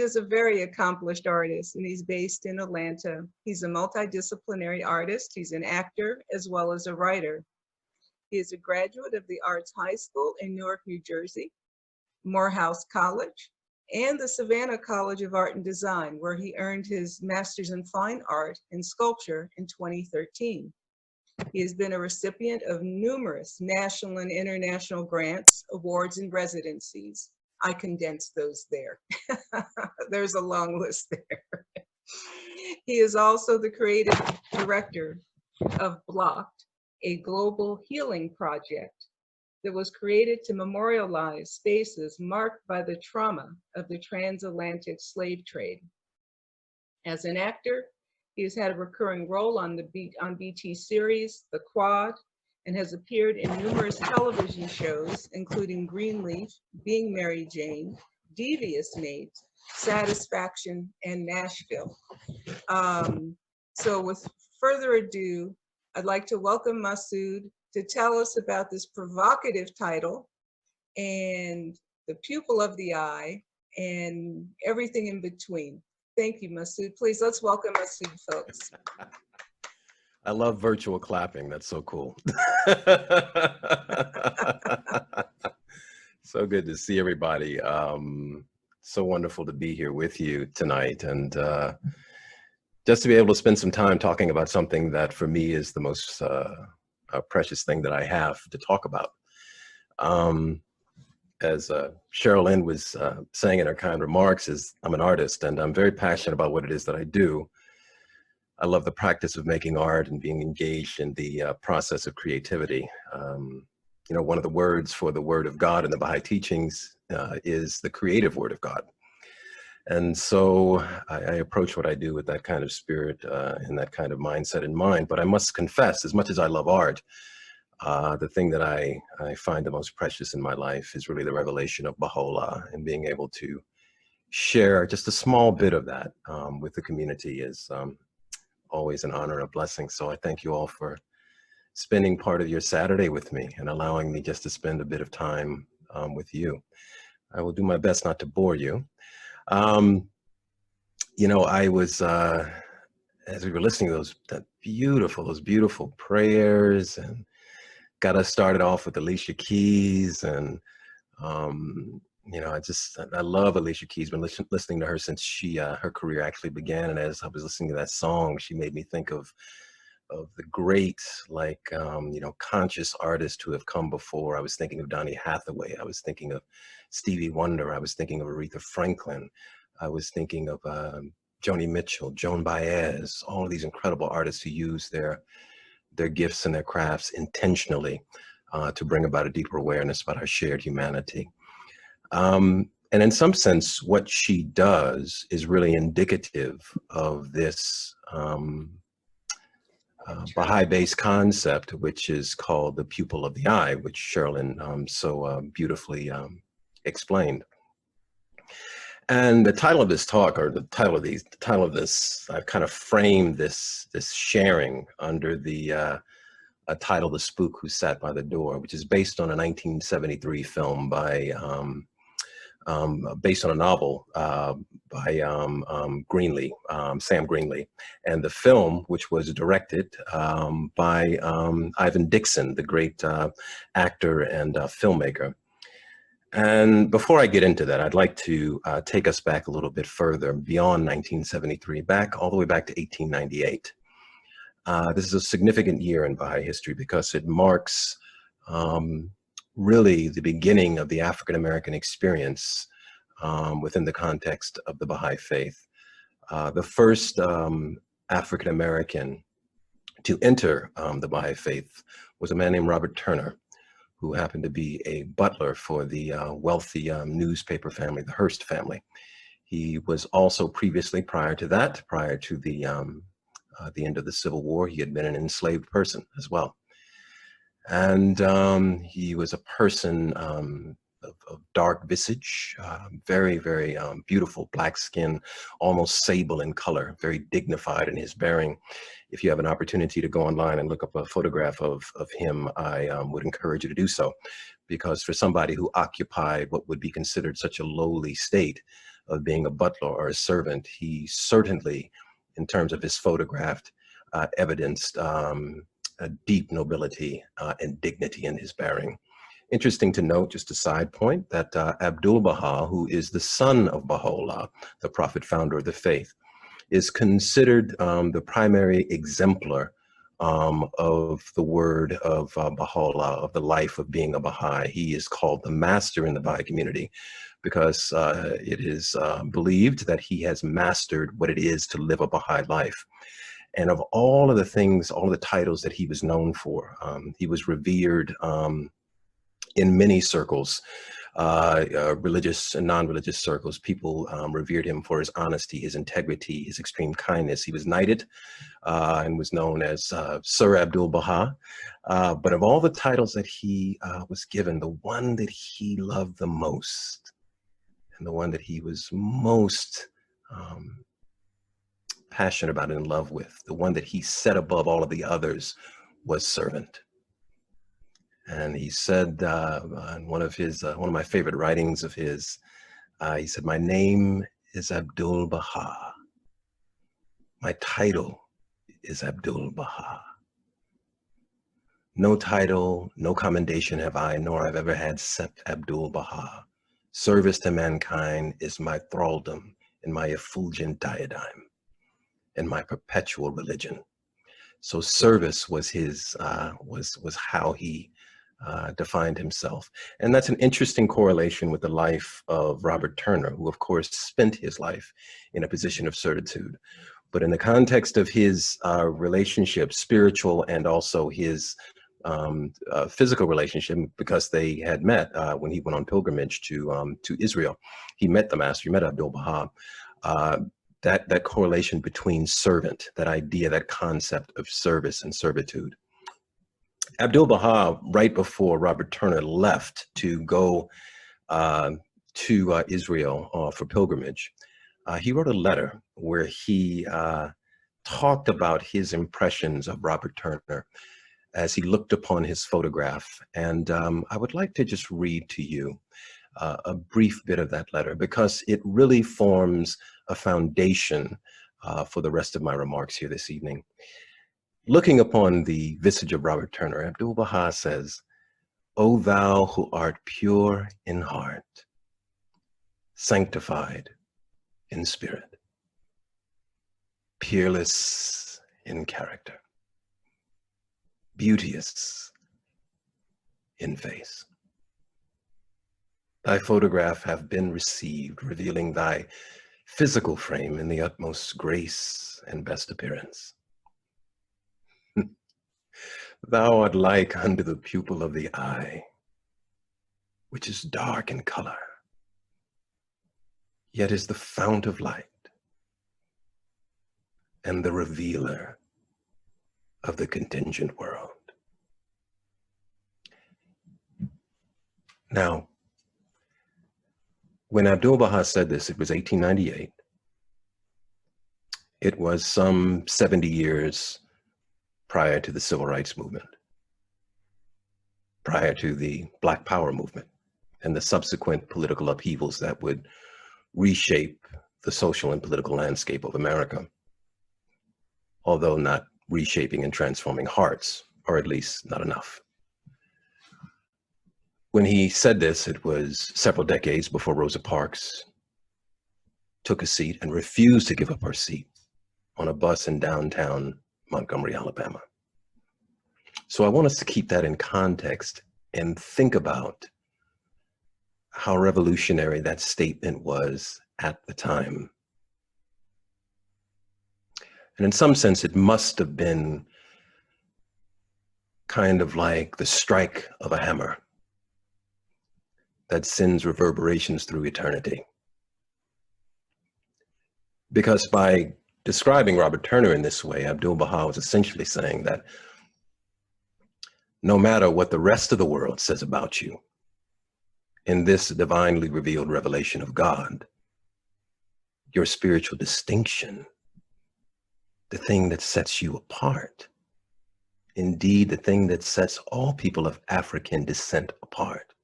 Is a very accomplished artist, and he's based in Atlanta. He's a multidisciplinary artist. He's an actor as well as a writer. He is a graduate of the Arts High School in Newark, New Jersey, Morehouse College, and the Savannah College of Art and Design, where he earned his Master's in Fine Art and Sculpture in 2013. He has been a recipient of numerous national and international grants, awards, and residencies. I condensed those there. There's a long list there. He is also the creative director of Blocked, a global healing project that was created to memorialize spaces marked by the trauma of the transatlantic slave trade. As an actor, he has had a recurring role on BT series, The Quad, and has appeared in numerous television shows, including Greenleaf, Being Mary Jane, Devious Mate, Satisfaction, and Nashville. So with further ado, I'd like to welcome Masud to tell us about this provocative title and the pupil of the eye and everything in between. Thank you, Masud. Please, let's welcome Masud, folks. I love virtual clapping. That's so cool. So good to see everybody. So wonderful to be here with you tonight, and just to be able to spend some time talking about something that for me is the most precious thing that I have to talk about. As Cheryl Lynn was saying in her kind remarks, is I'm an artist and I'm very passionate about what it is that I do. I love the practice of making art and being engaged in the process of creativity. You know, one of the words for the word of God in the Baha'i teachings is the creative word of God. And so I approach what I do with that kind of spirit and that kind of mindset in mind. But I must confess, as much as I love art, the thing that I find the most precious in my life is really the revelation of Baha'u'llah, and being able to share just a small bit of that with the community is always an honor and a blessing. So I thank you all for spending part of your Saturday with me and allowing me just to spend a bit of time with you. I will do my best not to bore you. You know, I was, as we were listening to those beautiful prayers, and got us started off with Alicia Keys, and you know, I love Alicia Keys. Been listening to her since her career actually began, and as I was listening to that song, she made me think of the great, like, you know, conscious artists who have come before. I was thinking of Donny Hathaway. I was thinking of Stevie Wonder. I was thinking of Aretha Franklin. I was thinking of Joni Mitchell, Joan Baez, all of these incredible artists who use their gifts and their crafts intentionally to bring about a deeper awareness about our shared humanity. And in some sense, what she does is really indicative of this Baha'i-based concept, which is called the pupil of the eye, which Sherilyn so beautifully explained. And the title of this talk, or the title of this, I've kind of framed this sharing under the title, "The Spook Who Sat by the Door," which is based on a 1973 film by based on a novel by Greenlee, Sam Greenlee, and the film, which was directed by Ivan Dixon, the great actor and filmmaker. And before I get into that, I'd like to take us back a little bit further beyond 1973, all the way back to 1898. This is a significant year in Baha'i history because it marks really the beginning of the African-American experience within the context of the Baha'i faith. The first African-American to enter the Baha'i faith was a man named Robert Turner, who happened to be a butler for the wealthy newspaper family, the Hearst family. He was also previously, prior to the end of the Civil War, he had been an enslaved person as well. And he was a person of dark visage, very, very beautiful black skin, almost sable in color, very dignified in his bearing. If you have an opportunity to go online and look up a photograph of him, I would encourage you to do so, because for somebody who occupied what would be considered such a lowly state, of being a butler or a servant, he certainly, in terms of his photographed, evidenced a deep nobility and dignity in his bearing. Interesting to note, just a side point, that Abdul-Baha, who is the son of Baha'u'llah, the prophet founder of the faith, is considered the primary exemplar of the word of Baha'u'llah, of the life of being a Baha'i. He is called the master in the Baha'i community because it is believed that he has mastered what it is to live a Baha'i life. And of all of the things, all of the titles that he was known for, he was revered in many circles, religious and non-religious circles. People revered him for his honesty, his integrity, his extreme kindness. He was knighted and was known as Sir Abdul-Baha. But of all the titles that he was given, the one that he loved the most and the one that he was most passionate about and in love with, the one that he set above all of the others, was servant. And he said in one of my favorite writings of his, he said, "My name is Abdul-Baha. My title is Abdul-Baha. No title, no commendation have I, nor I've ever had except Abdul-Baha. Service to mankind is my thraldom and my effulgent diadem and my perpetual religion." So service was his, was how he defined himself. And that's an interesting correlation with the life of Robert Turner, who of course spent his life in a position of servitude. But in the context of his relationship, spiritual and also his physical relationship, because they had met when he went on pilgrimage to Israel, he met the master, he met Abdul-Baha. That correlation between servant, that idea, that concept of service and servitude. Abdul-Baha, right before Robert Turner left to go to Israel for pilgrimage, he wrote a letter where he talked about his impressions of Robert Turner as he looked upon his photograph. And I would like to just read to you a brief bit of that letter, because it really forms a foundation for the rest of my remarks here this evening. Looking upon the visage of Robert Turner, Abdul-Baha says, "O thou who art pure in heart, sanctified in spirit, peerless in character, beauteous in face. Thy photograph have been received, revealing thy physical frame in the utmost grace and best appearance. Thou art like unto the pupil of the eye, which is dark in color, yet is the fount of light and the revealer of the contingent world." Now, when Abdul-Baha said this, it was 1898. It was some 70 years prior to the Civil Rights Movement, prior to the Black Power movement, and the subsequent political upheavals that would reshape the social and political landscape of America, although not reshaping and transforming hearts, or at least not enough. When he said this, it was several decades before Rosa Parks took a seat and refused to give up her seat on a bus in downtown Montgomery, Alabama. So I want us to keep that in context and think about how revolutionary that statement was at the time. And in some sense, it must have been kind of like the strike of a hammer that sends reverberations through eternity. Because by describing Robert Turner in this way, Abdul-Baha was essentially saying that no matter what the rest of the world says about you, in this divinely revealed revelation of God, your spiritual distinction, the thing that sets you apart, indeed the thing that sets all people of African descent apart,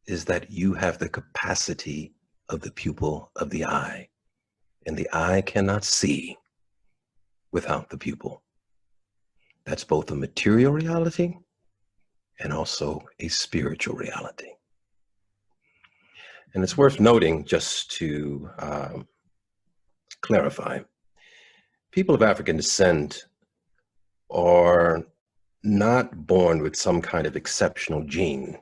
is that you have the capacity of the pupil of the eye, and the eye cannot see without the pupil. That's both a material reality and also a spiritual reality. And it's worth noting, just to clarify, people of African descent are not born with some kind of exceptional gene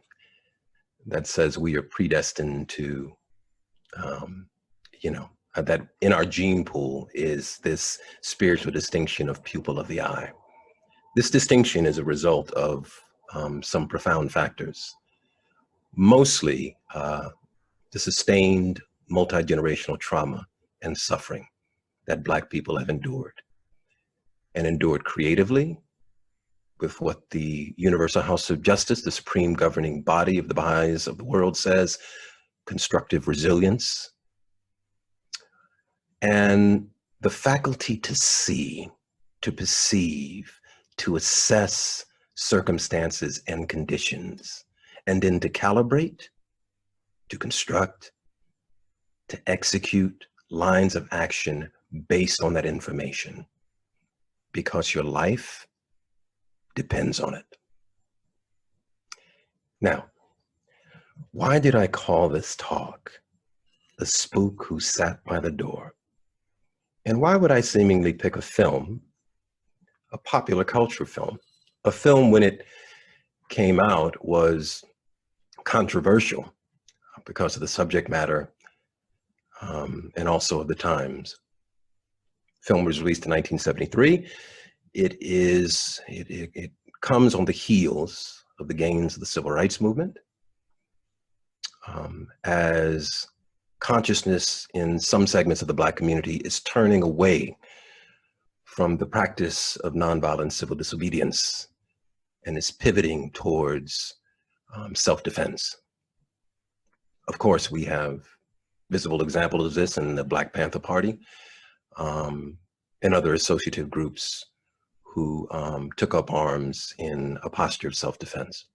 that says we are predestined to, that in our gene pool is this spiritual distinction of pupil of the eye. This distinction is a result of some profound factors, mostly the sustained multi-generational trauma and suffering that Black people have endured, and endured creatively with what the Universal House of Justice, the supreme governing body of the Baha'is of the world, says: constructive resilience, and the faculty to see, to perceive, to assess circumstances and conditions, and then to calibrate, to construct, to execute lines of action based on that information, because your life depends on it. Now, why did I call this talk "The Spook Who Sat by the Door"? And why would I seemingly pick a film, a popular culture film, a film when it came out was controversial because of the subject matter and also of the times? Film was released in 1973. It comes on the heels of the gains of the civil rights movement, as consciousness in some segments of the Black community is turning away from the practice of nonviolent civil disobedience and is pivoting towards self-defense. Of course, we have visible examples of this in the Black Panther Party and other associative groups who took up arms in a posture of self-defense.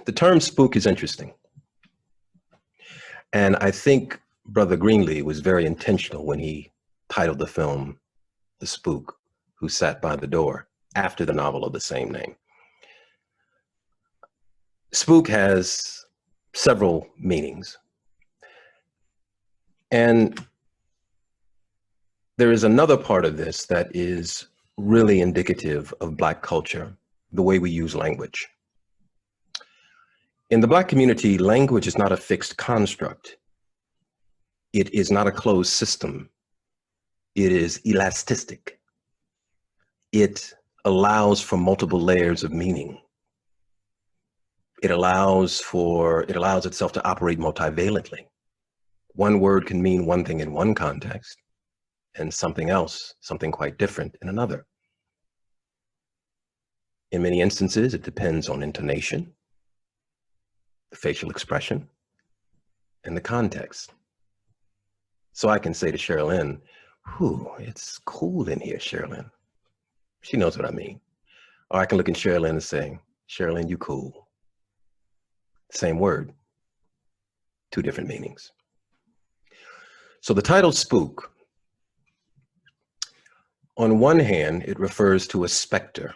The term spook is interesting. And I think Brother Greenlee was very intentional when he titled the film "The Spook Who Sat by the Door," after the novel of the same name. Spook has several meanings. And there is another part of this that is really indicative of Black culture, the way we use language. In the Black community, language is not a fixed construct. It is not a closed system. It is elastic. It allows for multiple layers of meaning. It allows itself to operate multivalently. One word can mean one thing in one context and something else, something quite different, in another. In many instances, it depends on intonation, the facial expression, and the context. So I can say to Sherilyn, "Whew, it's cool in here, Sherilyn." She knows what I mean. Or I can look at Sherilyn and say, "Sherilyn, you cool." Same word, two different meanings. So the title Spook, on one hand, it refers to a specter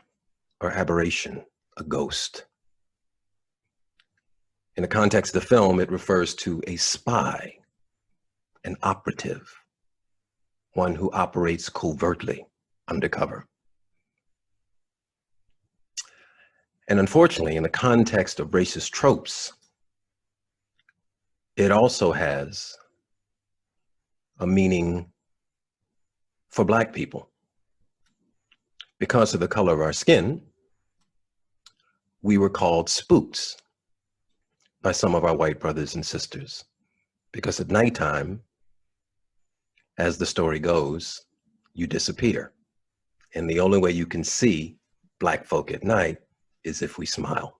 or aberration, a ghost. In the context of the film, it refers to a spy, an operative, one who operates covertly, undercover. And unfortunately, in the context of racist tropes, it also has a meaning for Black people. Because of the color of our skin, we were called spooks by some of our white brothers and sisters, because at nighttime, as the story goes, you disappear. And the only way you can see Black folk at night is if we smile.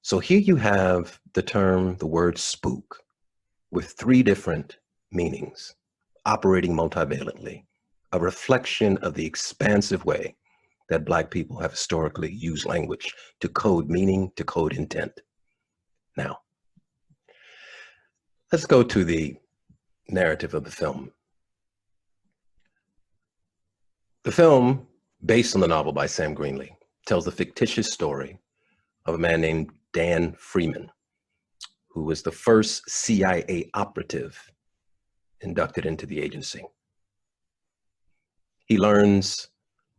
So here you have the term, the word spook, with three different meanings, operating multivalently, a reflection of the expansive way that Black people have historically used language to code meaning, to code intent. Now, Let's go to the narrative of the film. The film, based on the novel by Sam Greenlee, tells a fictitious story of a man named Dan Freeman, who was the first CIA operative inducted into the agency. He learns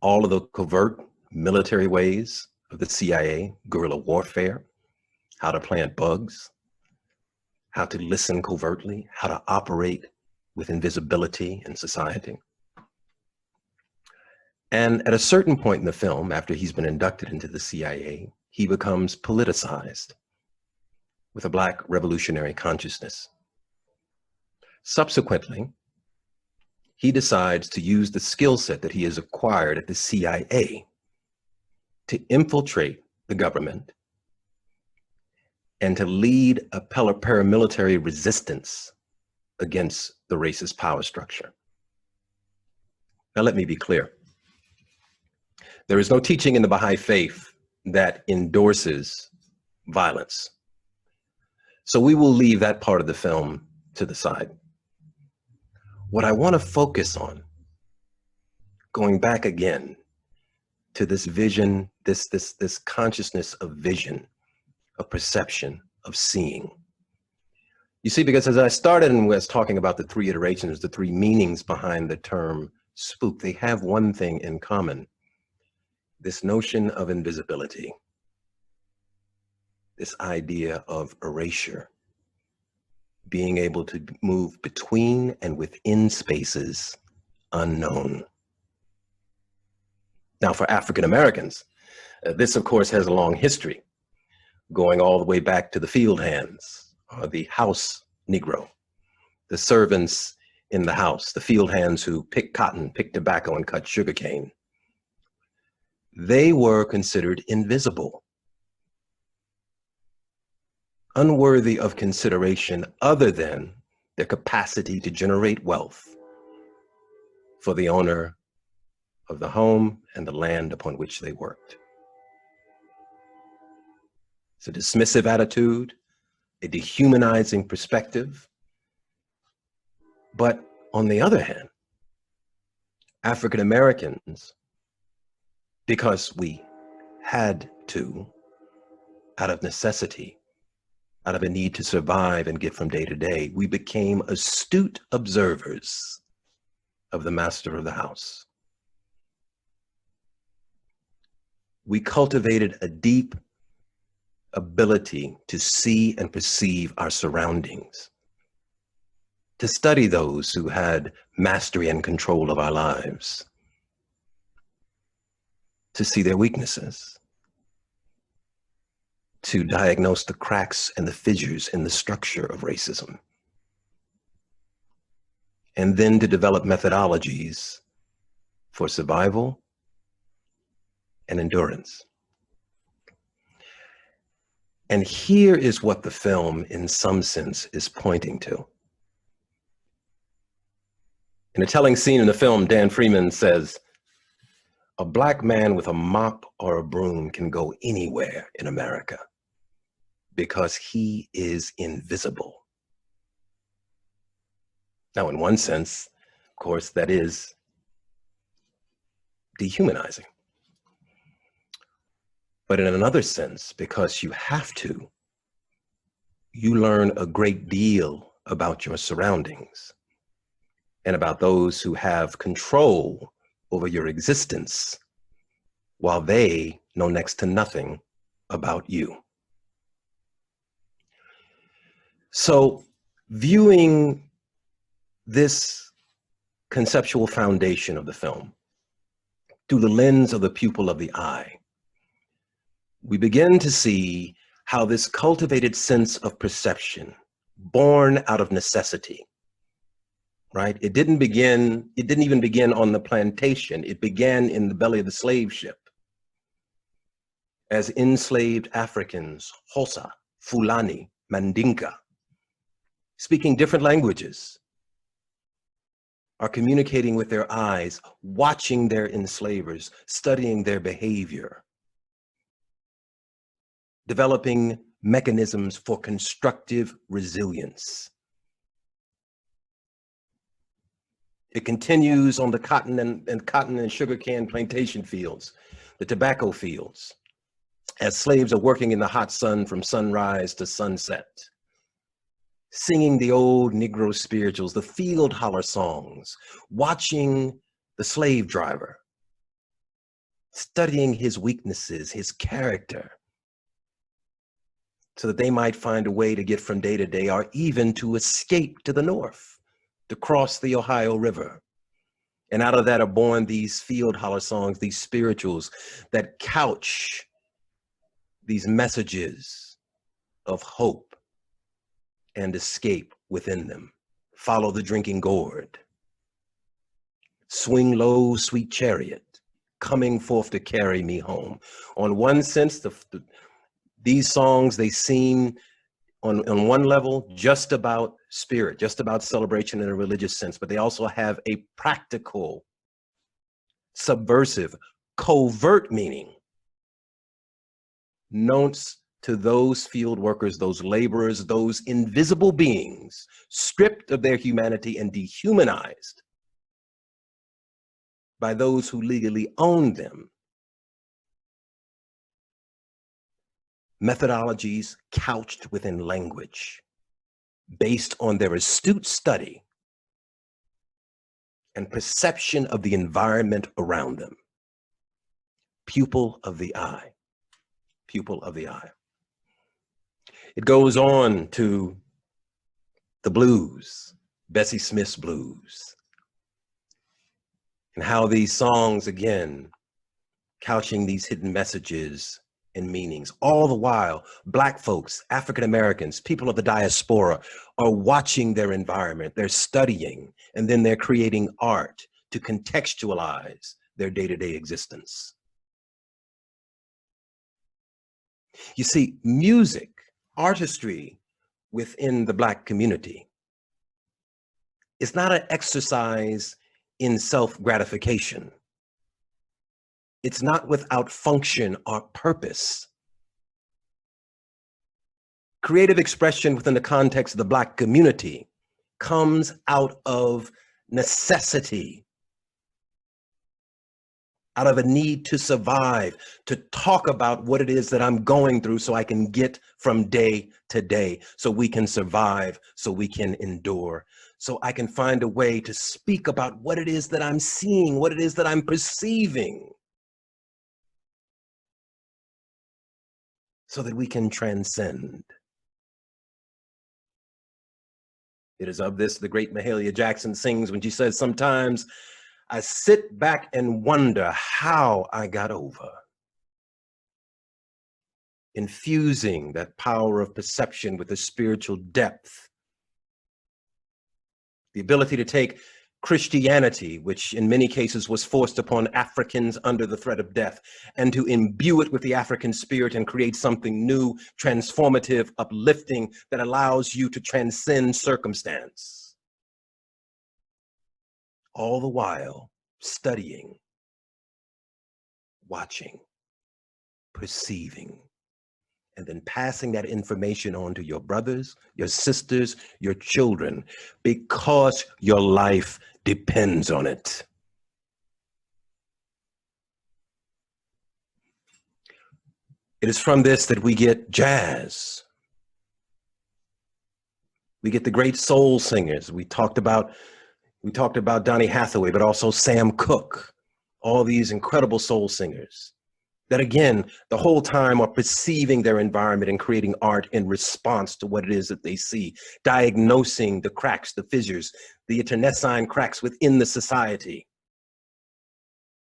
all of the covert military ways of the CIA, guerrilla warfare, how to plant bugs, how to listen covertly, how to operate with invisibility in society. And at a certain point in the film, after he's been inducted into the CIA, he becomes politicized with a Black revolutionary consciousness. Subsequently, he decides to use the skill set that he has acquired at the CIA to infiltrate the government and to lead a paramilitary resistance against the racist power structure. Now, let me be clear. There is no teaching in the Baha'i faith that endorses violence. So we will leave that part of the film to the side. What I want to focus on, going back again to this vision, this consciousness of vision, of perception, of seeing. You see, because as I started and was talking about the three iterations, the three meanings behind the term spook, they have one thing in common: this notion of invisibility, this idea of erasure, being able to move between and within spaces unknown. Now, for African Americans, this of course has a long history, going all the way back to the field hands, or the house Negro, the servants in the house, the field hands who pick cotton, pick tobacco, and cut sugarcane. They were considered invisible, unworthy of consideration other than their capacity to generate wealth for the owner of the home and the land upon which they worked. It's a dismissive attitude, a dehumanizing perspective. But on the other hand, African Americans, because we had to, out of necessity, out of a need to survive and get from day to day, we became astute observers of the master of the house. We cultivated a deep ability to see and perceive our surroundings, to study those who had mastery and control of our lives, to see their weaknesses, to diagnose the cracks and the fissures in the structure of racism, and then to develop methodologies for survival and endurance. And here is what the film, in some sense, is pointing to. In a telling scene in the film, Dan Freeman says, "A Black man with a mop or a broom can go anywhere in America because he is invisible." Now, in one sense, of course, that is dehumanizing. But in another sense, because you have to, you learn a great deal about your surroundings and about those who have control over your existence while they know next to nothing about you. So, viewing this conceptual foundation of the film through the lens of the pupil of the eye, we begin to see how this cultivated sense of perception, born out of necessity, right? It didn't even begin on the plantation. It began in the belly of the slave ship. As enslaved Africans, Hosa, Fulani, Mandinka, speaking different languages, are communicating with their eyes, watching their enslavers, studying their behavior, developing mechanisms for constructive resilience It continues on the cotton and sugarcane plantation fields, the tobacco fields, as slaves are working in the hot sun from sunrise to sunset, singing the old Negro spirituals, the field holler songs, watching the slave driver, studying his weaknesses, his character, so that they might find a way to get from day to day or even to escape to the north, to cross the Ohio River. And out of that are born these field holler songs, these spirituals that couch these messages of hope and escape within them. Follow the drinking gourd. Swing low, sweet chariot, coming forth to carry me home. On one sense, these songs, they seem on one level just about spirit, just about celebration in a religious sense, but they also have a practical, subversive, covert meaning. Notes to those field workers, those laborers, those invisible beings, stripped of their humanity and dehumanized by those who legally own them. Methodologies couched within language, based on their astute study and perception of the environment around them. Pupil of the eye, pupil of the eye. It goes on to the blues, Bessie Smith's blues, and how these songs, again, couching these hidden messages and meanings. All the while, Black folks, African Americans, people of the diaspora are watching their environment, they're studying, and then they're creating art to contextualize their day-to-day existence. You see, music, artistry within the Black community is not an exercise in self-gratification. It's not without function or purpose. Creative expression within the context of the Black community comes out of necessity, out of a need to survive, to talk about what it is that I'm going through so I can get from day to day, so we can survive, so we can endure, so I can find a way to speak about what it is that I'm seeing, what it is that I'm perceiving, so that we can transcend. It is of this the great Mahalia Jackson sings when she says, sometimes I sit back and wonder how I got over. Infusing that power of perception with a spiritual depth. The ability to take Christianity, which in many cases was forced upon Africans under the threat of death, and to imbue it with the African spirit and create something new, transformative, uplifting, that allows you to transcend circumstance. All the while studying, watching, perceiving, and then passing that information on to your brothers, your sisters, your children, because your life depends on it. It is from this that we get jazz. We get the great soul singers. We talked about Donny Hathaway, but also Sam Cooke, all these incredible soul singers that, again, the whole time are perceiving their environment and creating art in response to what it is that they see, diagnosing the cracks, the fissures, the internecine cracks within the society,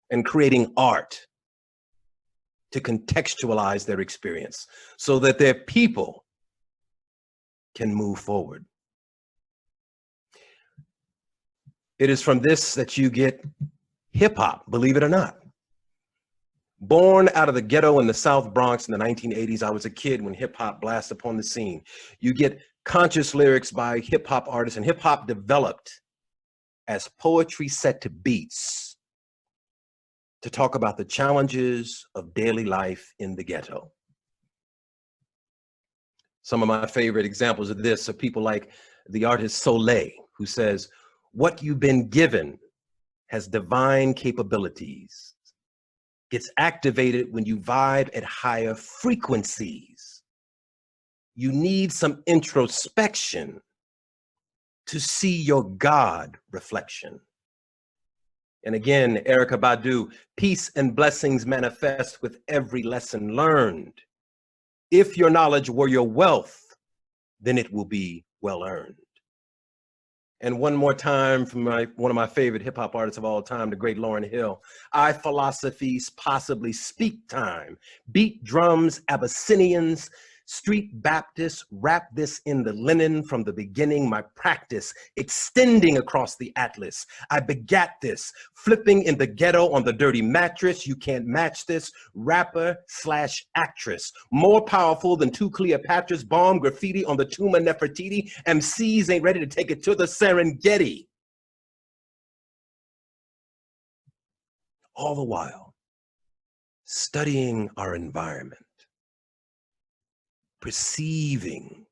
and creating art to contextualize their experience so that their people can move forward. It is from this that you get hip hop, believe it or not. Born out of the ghetto in the South Bronx in the 1980s, I was a kid when hip hop blasted upon the scene. You get conscious lyrics by hip hop artists, and hip hop developed as poetry set to beats to talk about the challenges of daily life in the ghetto. Some of my favorite examples of this are people like the artist Soleil, who says, What you've been given has divine capabilities. Gets activated when you vibe at higher frequencies. You need some introspection to see your God reflection. And again, Erykah Badu, peace and blessings manifest with every lesson learned. If your knowledge were your wealth, then it will be well earned. And one more time from one of my favorite hip hop artists of all time, the great Lauryn Hill. I philosophies possibly speak time, beat drums, Abyssinians, street Baptists, wrap this in the linen from the beginning, my practice, extending across the atlas. I begat this, flipping in the ghetto on the dirty mattress. You can't match this, rapper / actress. More powerful than two Cleopatras, bomb graffiti on the tomb of Nefertiti. MCs ain't ready to take it to the Serengeti. All the while, studying our environment, perceiving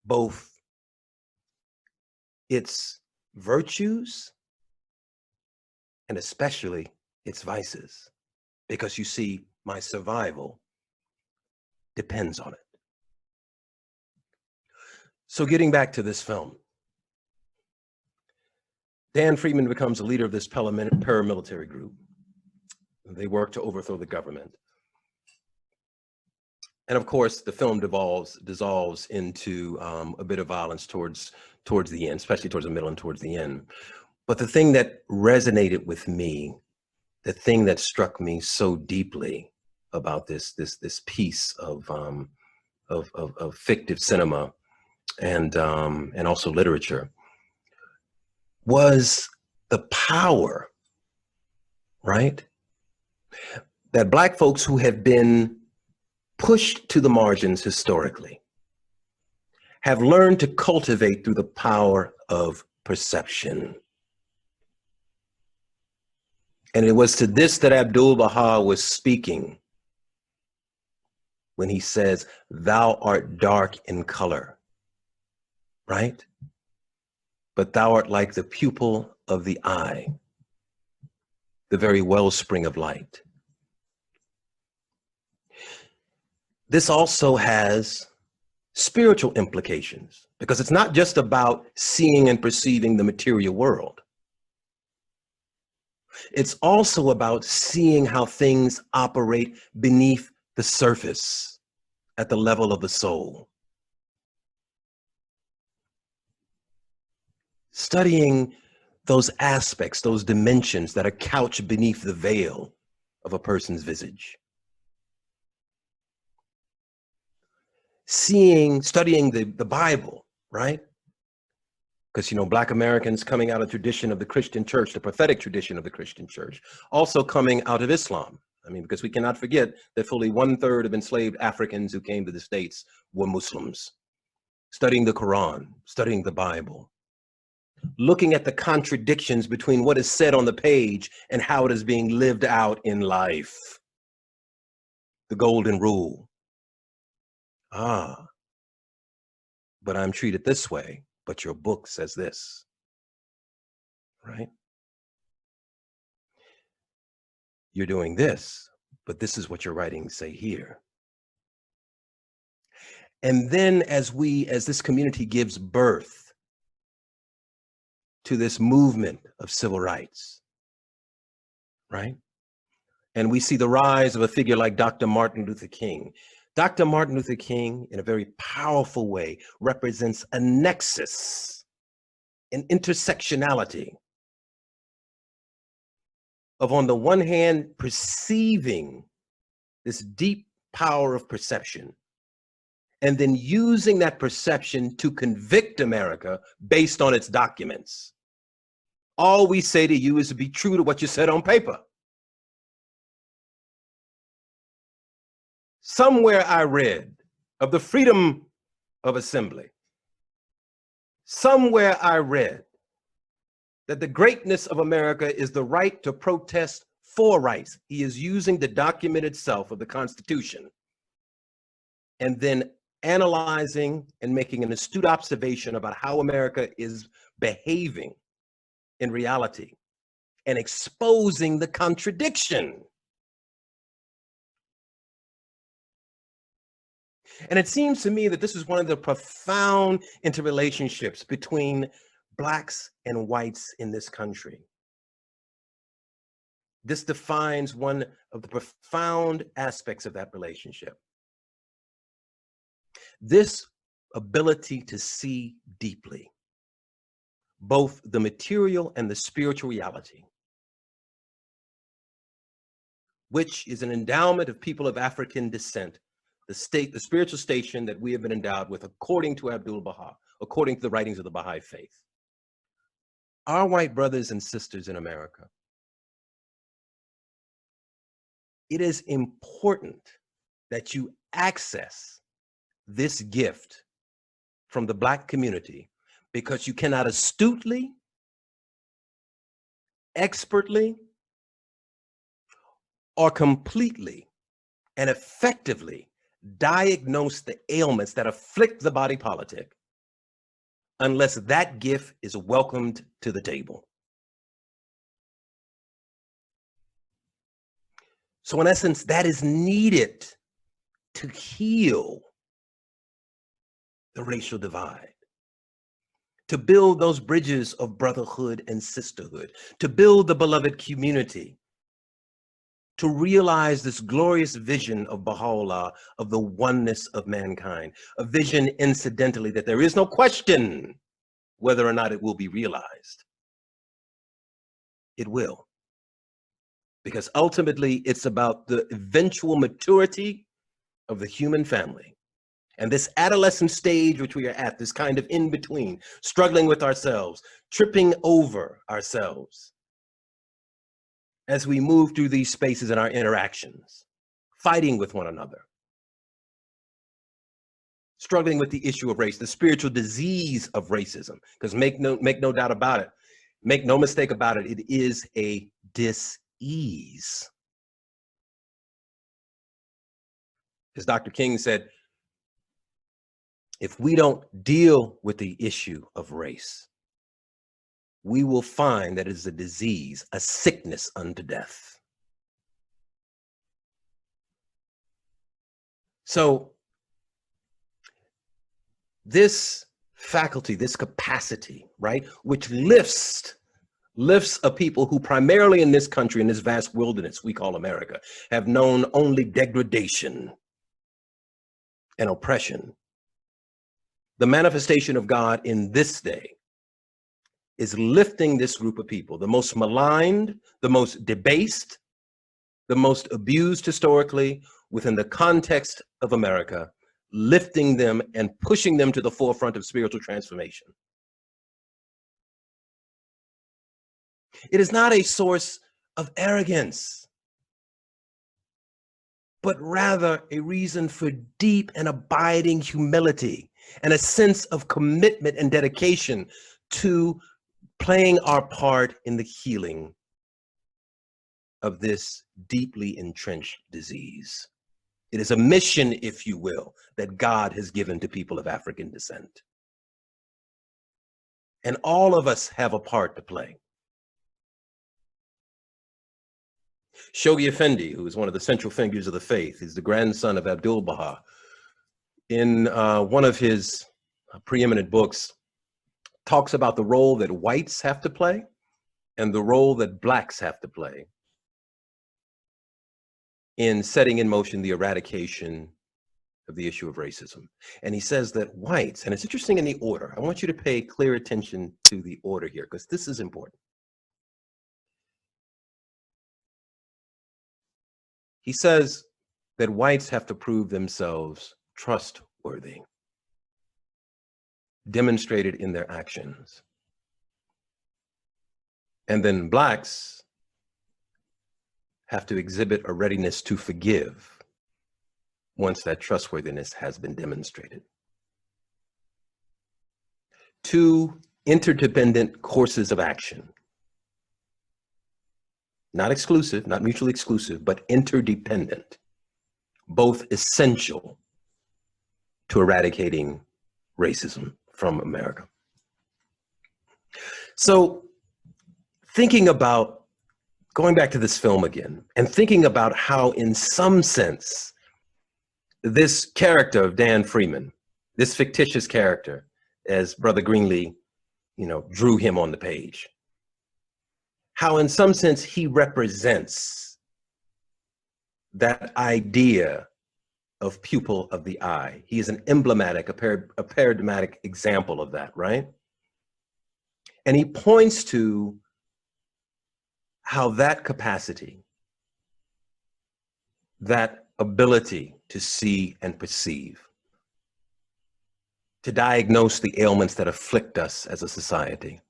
both its virtues and especially its vices, because you see, my survival depends on it. So getting back to this film, Dan Friedman becomes a leader of this paramilitary group. They work to overthrow the government. And of course, the film dissolves into a bit of violence towards the end, especially towards the middle and towards the end. But the thing that resonated with me, the thing that struck me so deeply about this piece of fictive cinema and also literature was the power, right? That Black folks who have been pushed to the margins historically have learned to cultivate through the power of perception. And it was to this that Abdul-Baha was speaking when he says, "Thou art dark in color," right? But thou art like the pupil of the eye, the very wellspring of light. This also has spiritual implications, because it's not just about seeing and perceiving the material world. It's also about seeing how things operate beneath the surface at the level of the soul. Studying those aspects, those dimensions that are couched beneath the veil of a person's visage. Studying the Bible, right? Because, you know, Black Americans coming out of the tradition of the Christian church, the prophetic tradition of the Christian church, also coming out of Islam. I mean, because we cannot forget that fully 1/3 of enslaved Africans who came to the States were Muslims. Studying the Quran, studying the Bible, looking at the contradictions between what is said on the page and how it is being lived out in life. The golden rule. But I'm treated this way, but your book says this, right? You're doing this, but this is what your writings say here. And then as this community gives birth to this movement of civil rights, right? And we see the rise of a figure like Dr. Martin Luther King. Dr. Martin Luther King, in a very powerful way, represents a nexus, an intersectionality of, on the one hand, perceiving this deep power of perception, and then using that perception to convict America based on its documents. All we say to you is to be true to what you said on paper. Somewhere I read of the freedom of assembly. Somewhere I read that the greatness of America is the right to protest for rights. He is using the document itself of the Constitution and then analyzing and making an astute observation about how America is behaving in reality and exposing the contradiction. And it seems to me that this is one of the profound interrelationships between Blacks and whites in this country. This defines one of the profound aspects of that relationship. This ability to see deeply, both the material and the spiritual reality, which is an endowment of people of African descent, the spiritual station that we have been endowed with according to Abdu'l-Baha, according to the writings of the Baha'i faith. Our white brothers and sisters in America, it is important that you access this gift from the Black community, because you cannot astutely, expertly, or completely and effectively diagnose the ailments that afflict the body politic unless that gift is welcomed to the table. So in essence, that is needed to heal the racial divide, to build those bridges of brotherhood and sisterhood, to build the beloved community, to realize this glorious vision of Baha'u'llah, of the oneness of mankind, a vision, incidentally, that there is no question whether or not it will be realized. It will. Because ultimately, it's about the eventual maturity of the human family. And this adolescent stage which we are at, this kind of in-between, struggling with ourselves, tripping over ourselves, as we move through these spaces in our interactions, fighting with one another, struggling with the issue of race, the spiritual disease of racism, because make no doubt about it, make no mistake about it, it is a dis-ease. As Dr. King said, if we don't deal with the issue of race, we will find that it is a disease, a sickness unto death. So this faculty, this capacity, right, which lifts a people who primarily in this country, in this vast wilderness we call America, have known only degradation and oppression. The manifestation of God in this day is lifting this group of people, the most maligned, the most debased, the most abused historically within the context of America, lifting them and pushing them to the forefront of spiritual transformation. It is not a source of arrogance, but rather a reason for deep and abiding humility and a sense of commitment and dedication to playing our part in the healing of this deeply entrenched disease. It is a mission, if you will, that God has given to people of African descent. And all of us have a part to play. Shoghi Effendi, who is one of the central figures of the faith, is the grandson of Abdu'l-Baha. In one of his preeminent books, talks about the role that whites have to play and the role that Blacks have to play in setting in motion the eradication of the issue of racism. And he says that whites, and it's interesting in the order, I want you to pay clear attention to the order here, because this is important. He says that whites have to prove themselves trustworthy, demonstrated in their actions. And then Blacks have to exhibit a readiness to forgive once that trustworthiness has been demonstrated. Two interdependent courses of action. Not exclusive, not mutually exclusive, but interdependent, both essential to eradicating racism from America. So thinking about, going back to this film again, and thinking about how in some sense, this character of Dan Freeman, this fictitious character, as Brother Greenlee, drew him on the page, how in some sense he represents that idea of pupil of the eye. He is an emblematic, a paradigmatic example of that, right? And he points to how that capacity, that ability to see and perceive, to diagnose the ailments that afflict us as a society,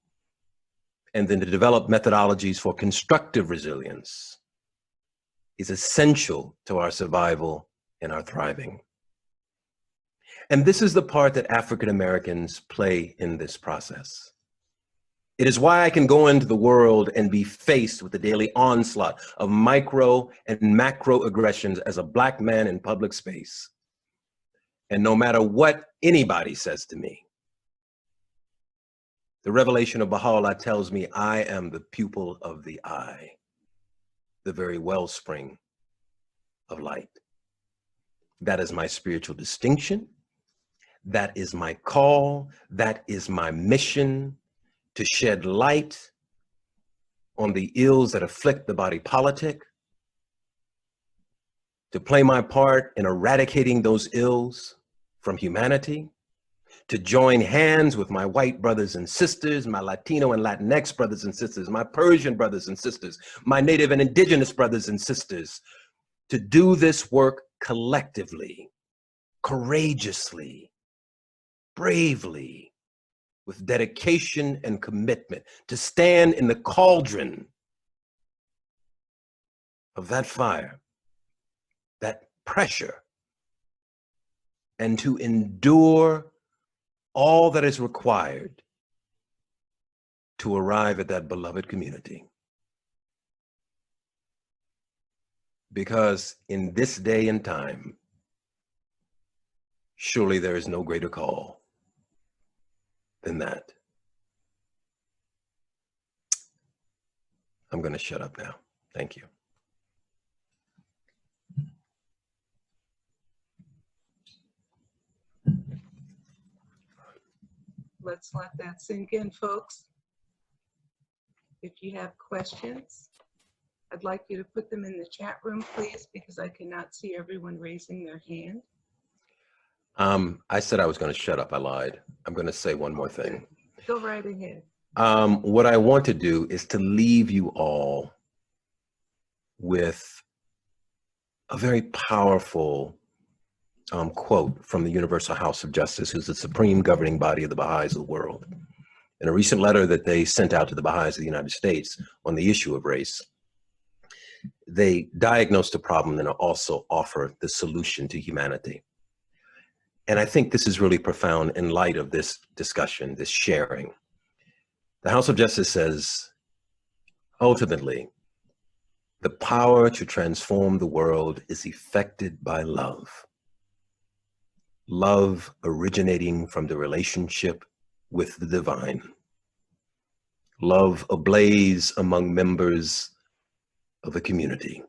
and then to develop methodologies for constructive resilience is essential to our survival and our thriving. And this is the part that African Americans play in this process. It is why I can go into the world and be faced with the daily onslaught of micro and macro aggressions as a Black man in public space. And no matter what anybody says to me, the revelation of Baha'u'llah tells me I am the pupil of the eye, the very wellspring of light. That is my spiritual distinction. That is my call. That is my mission, to shed light on the ills that afflict the body politic, to play my part in eradicating those ills from humanity, to join hands with my white brothers and sisters, my Latino and Latinx brothers and sisters, my Persian brothers and sisters, my Native and Indigenous brothers and sisters, to do this work collectively, courageously, bravely, with dedication and commitment, to stand in the cauldron of that fire, that pressure, and to endure all that is required to arrive at that beloved community. Because in this day and time, surely there is no greater call than that. I'm going to shut up now. Thank you. Let's let that sink in, folks. If you have questions, I'd like you to put them in the chat room, please, because I cannot see everyone raising their hand. I said I was going to shut up. I lied. I'm going to say one more thing. Go right ahead. What I want to do is to leave you all with a very powerful quote from the Universal House of Justice, who's the supreme governing body of the Baha'is of the world. In a recent letter that they sent out to the Baha'is of the United States on the issue of race, they diagnosed the problem and also offer the solution to humanity. And I think this is really profound in light of this discussion, this sharing. The House of Justice says, ultimately, the power to transform the world is effected by love. Love originating from the relationship with the divine. Love ablaze among members of a community.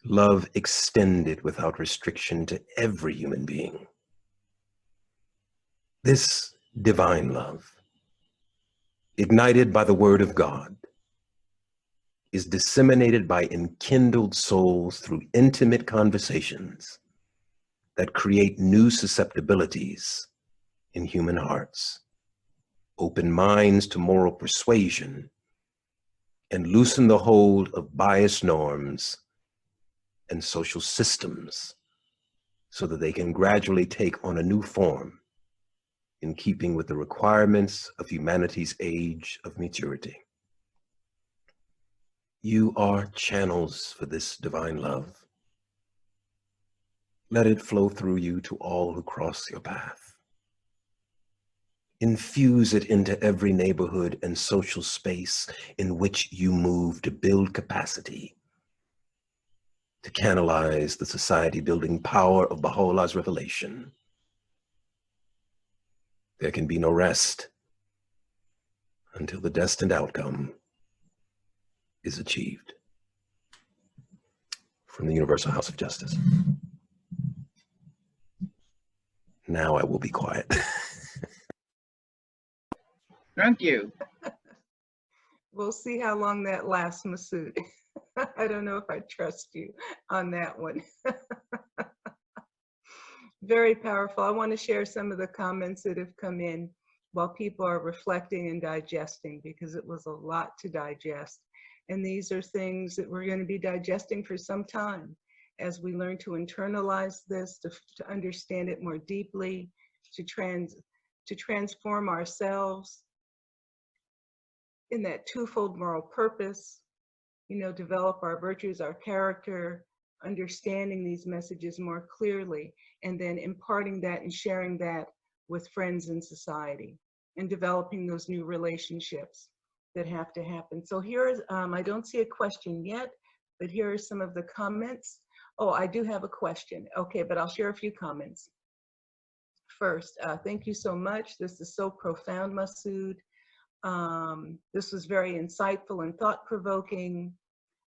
Love extended without restriction to every human being. This divine love, ignited by the word of God, is disseminated by enkindled souls through intimate conversations that create new susceptibilities in human hearts, open minds to moral persuasion, and loosen the hold of biased norms and social systems so that they can gradually take on a new form in keeping with the requirements of humanity's age of maturity. You are channels for this divine love. Let it flow through you to all who cross your path. Infuse it into every neighborhood and social space in which you move to build capacity to canalize the society building power of Baha'u'llah's revelation. There can be no rest until the destined outcome is achieved. From the Universal House of Justice. Now I will be quiet. Thank you. We'll see how long that lasts, Masud. I don't know if I trust you on that one. Very powerful. I want to share some of the comments that have come in while people are reflecting and digesting, because it was a lot to digest. And these are things that we're going to be digesting for some time as we learn to internalize this, to understand it more deeply, to transform ourselves in that twofold moral purpose, develop our virtues, our character, understanding these messages more clearly, and then imparting that and sharing that with friends in society and developing those new relationships that have to happen. So here's, I don't see a question yet, but here are some of the comments. Oh, I do have a question. Okay, but I'll share a few comments. First, thank you so much. This is so profound, Masud. This was very insightful and thought-provoking.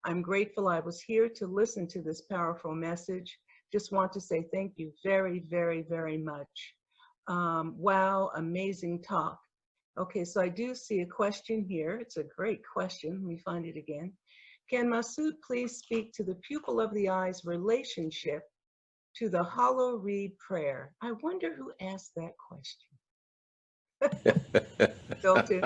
I'm grateful I was here to listen to this powerful message. Just want to say thank you very, very, very much. Wow, amazing talk. Okay, so I do see a question here. It's a great question. Let me find it again. Can Masud please speak to the pupil of the eye's relationship to the hollow reed prayer? I wonder who asked that question. Dalton.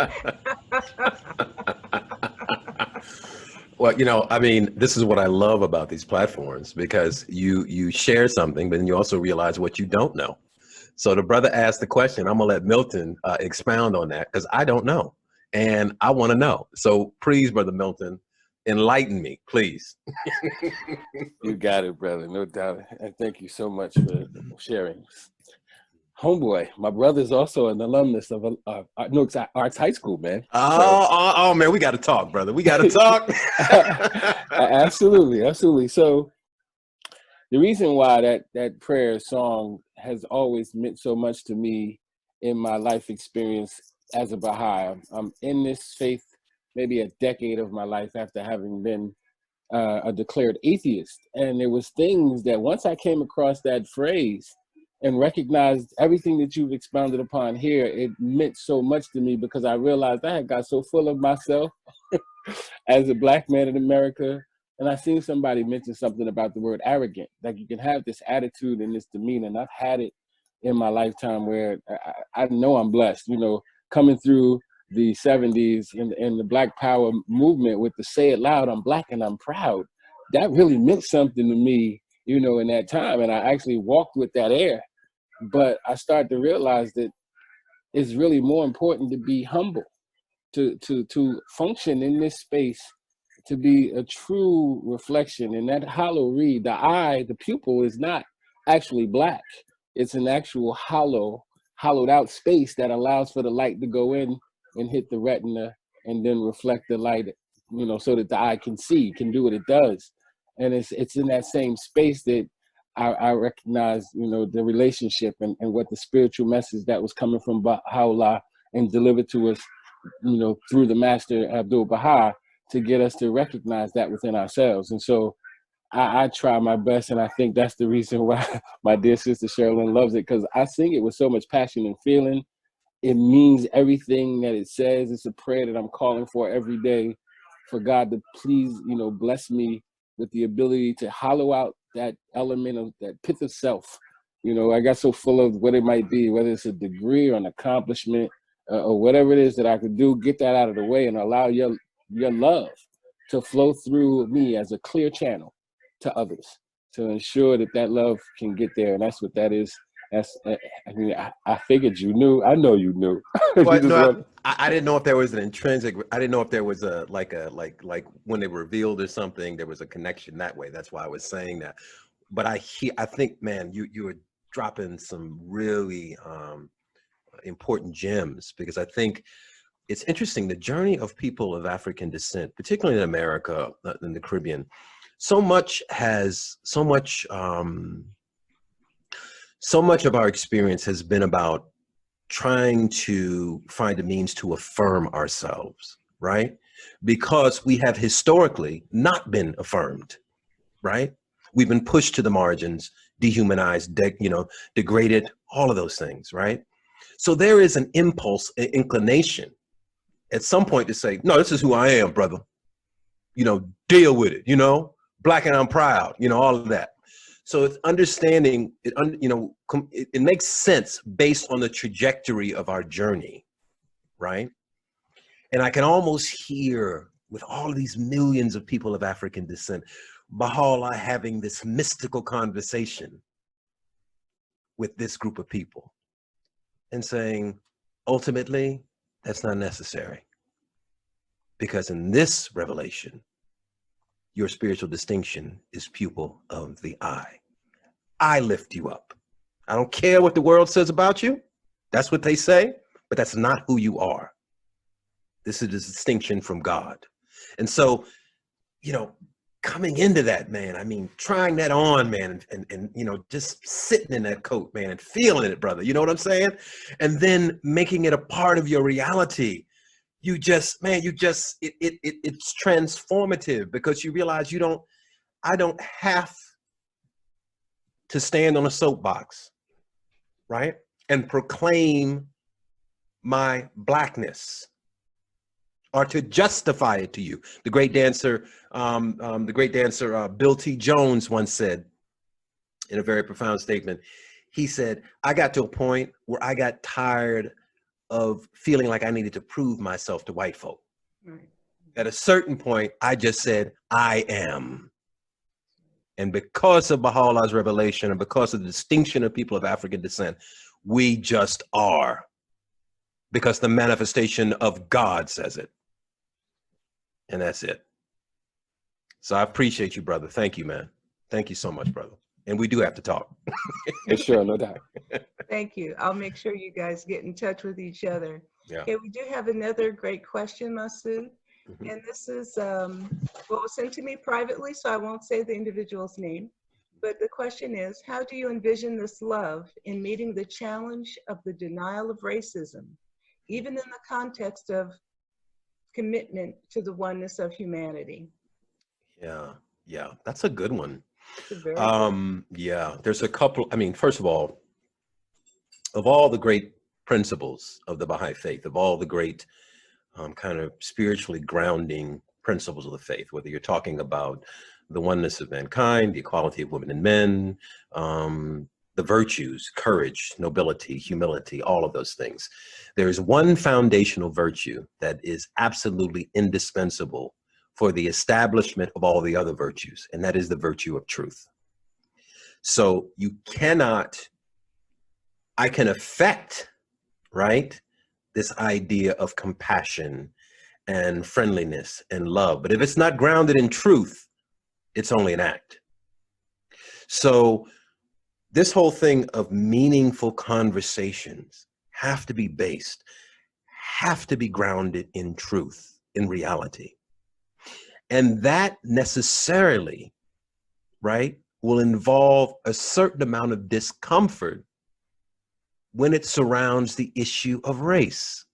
Well, I mean, this is what I love about these platforms, because you share something, but then you also realize what you don't know. So the brother asked the question. I'm gonna let Milton expound on that, because I don't know, and I want to know. So please, Brother Milton, enlighten me, please. You got it, brother, no doubt. And thank you so much for sharing. Homeboy, my brother's also an alumnus of Arts High School, man. Oh, man, we got to talk, brother. We got to talk. Absolutely, absolutely. So the reason why that prayer song has always meant so much to me in my life experience as a Baha'i. I'm in this faith maybe a decade of my life after having been a declared atheist. And there was things that once I came across that phrase and recognized everything that you've expounded upon here, it meant so much to me, because I realized I had got so full of myself as a Black man in America. And I seen somebody mention something about the word arrogant, like you can have this attitude and this demeanor. And I've had it in my lifetime where I know I'm blessed, coming through the 70s and the Black Power movement with the say it loud, I'm Black and I'm proud. That really meant something to me, in that time. And I actually walked with that air. But I started to realize that it's really more important to be humble, to function in this space, to be a true reflection. And that hollow reed, the eye, the pupil is not actually Black. It's an actual hollowed out space that allows for the light to go in and hit the retina and then reflect the light, so that the eye can see, can do what it does. And it's in that same space that I recognize, the relationship and what the spiritual message that was coming from Baha'u'llah and delivered to us, through the Master Abdul Baha, to get us to recognize that within ourselves. And so I try my best, and I think that's the reason why my dear sister Sherilyn loves it, because I sing it with so much passion and feeling. It means everything that it says. It's a prayer that I'm calling for every day, for God to please, bless me with the ability to hollow out that element of that pith of self. I got so full of what it might be, whether it's a degree or an accomplishment or whatever it is that I could do, get that out of the way and allow your love to flow through me as a clear channel to others, to ensure that love can get there. And that's what that is. That's, I figured you knew. I know you knew. Well, I didn't know if there was an intrinsic. I didn't know if there was a like when they were revealed or something, there was a connection that way. That's why I was saying that. But I think, man, you were dropping some really important gems, because I think it's interesting, the journey of people of African descent, particularly in America, in the Caribbean. so much of our experience has been about trying to find a means to affirm ourselves, right? Because we have historically not been affirmed, right? We've been pushed to the margins, dehumanized, degraded, all of those things, right? So there is an impulse, an inclination at some point to say, no, this is who I am, brother. Deal with it, black and I'm proud, all of that. So it's understanding, it makes sense based on the trajectory of our journey, right? And I can almost hear, with all of these millions of people of African descent, Baha'u'llah having this mystical conversation with this group of people and saying, ultimately, that's not necessary. Because in this revelation, your spiritual distinction is pupil of the eye. I lift you up. I don't care what the world says about you. That's what they say, but that's not who you are. This is a distinction from God. And so, coming into that, man, I mean, trying that on, man, and just sitting in that coat, man, and feeling it, brother. You know what I'm saying? And then making it a part of your reality. It's transformative, because you realize I don't have to stand on a soapbox, right? And proclaim my blackness or to justify it to you. The great dancer Bill T. Jones once said in a very profound statement, he said, I got to a point where I got tired of feeling like I needed to prove myself to white folk. Right. At a certain point, I just said, I am. And because of Baha'u'llah's revelation and because of the distinction of people of African descent, we just are. Because the manifestation of God says it. And that's it. So I appreciate you, brother. Thank you, man. Thank you so much, brother. And we do have to talk. For sure, no doubt. Thank you. I'll make sure you guys get in touch with each other. Yeah. Okay, we do have another great question, Masud. Mm-hmm. And this is what was sent to me privately, so I won't say the individual's name. But the question is, how do you envision this love in meeting the challenge of the denial of racism, even in the context of commitment to the oneness of humanity? Yeah, that's a good one. Yeah, there's a couple. I mean, first of all the great principles of the Baha'i faith, of all the great kind of spiritually grounding principles of the faith, whether you're talking about the oneness of mankind, the equality of women and men, the virtues, courage, nobility, humility, all of those things. There's one foundational virtue that is absolutely indispensable for the establishment of all the other virtues, and that is the virtue of truth. So I can affect, right, this idea of compassion and friendliness and love, but if it's not grounded in truth, it's only an act. So this whole thing of meaningful conversations have to be grounded in truth, in reality. And that necessarily, right, will involve a certain amount of discomfort when it surrounds the issue of race,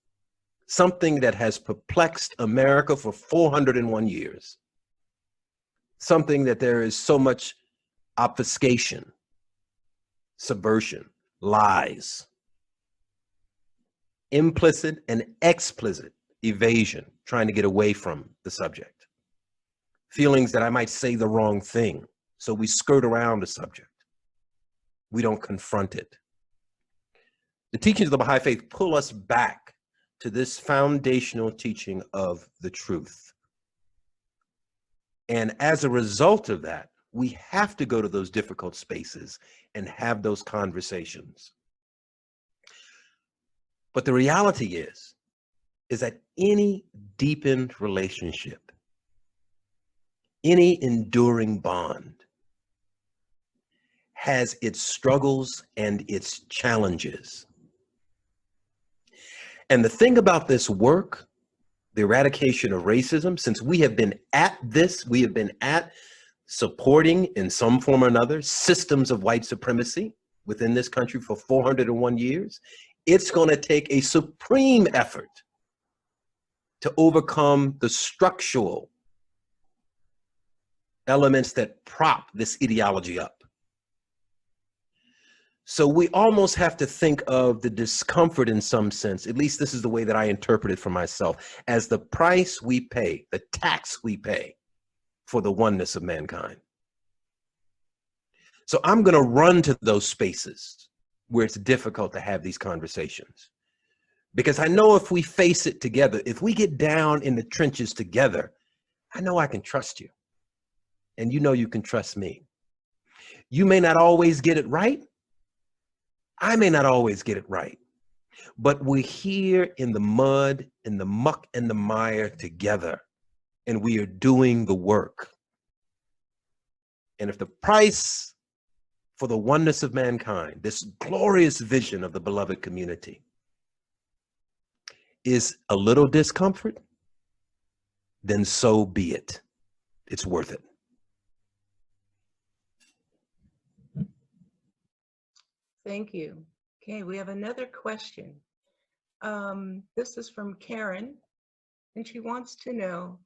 something that has perplexed America for 401 years, something that there is so much obfuscation, subversion, lies, implicit and explicit evasion, trying to get away from the subject, feelings that I might say the wrong thing, so we skirt around the subject. We don't confront it. The teachings of the Baha'i faith pull us back to this foundational teaching of the truth. And as a result of that, we have to go to those difficult spaces and have those conversations. But the reality is that any deepened relationship, any enduring bond, has its struggles and its challenges. And the thing about this work, the eradication of racism, since we have been at this, we have been at supporting in some form or another systems of white supremacy within this country for 401 years, it's going to take a supreme effort to overcome the structural elements that prop this ideology up. So we almost have to think of the discomfort in some sense, at least this is the way that I interpret it for myself, as the price we pay, the tax we pay for the oneness of mankind. So I'm going to run to those spaces where it's difficult to have these conversations. Because I know if we face it together, if we get down in the trenches together, I know I can trust you. And you know you can trust me. You may not always get it right. I may not always get it right. But we're here in the mud, in the muck and the mire together. And we are doing the work. And if the price for the oneness of mankind, this glorious vision of the beloved community, is a little discomfort, then so be it. It's worth it. Thank you. Okay, we have another question. This is from Karen, and she wants to know,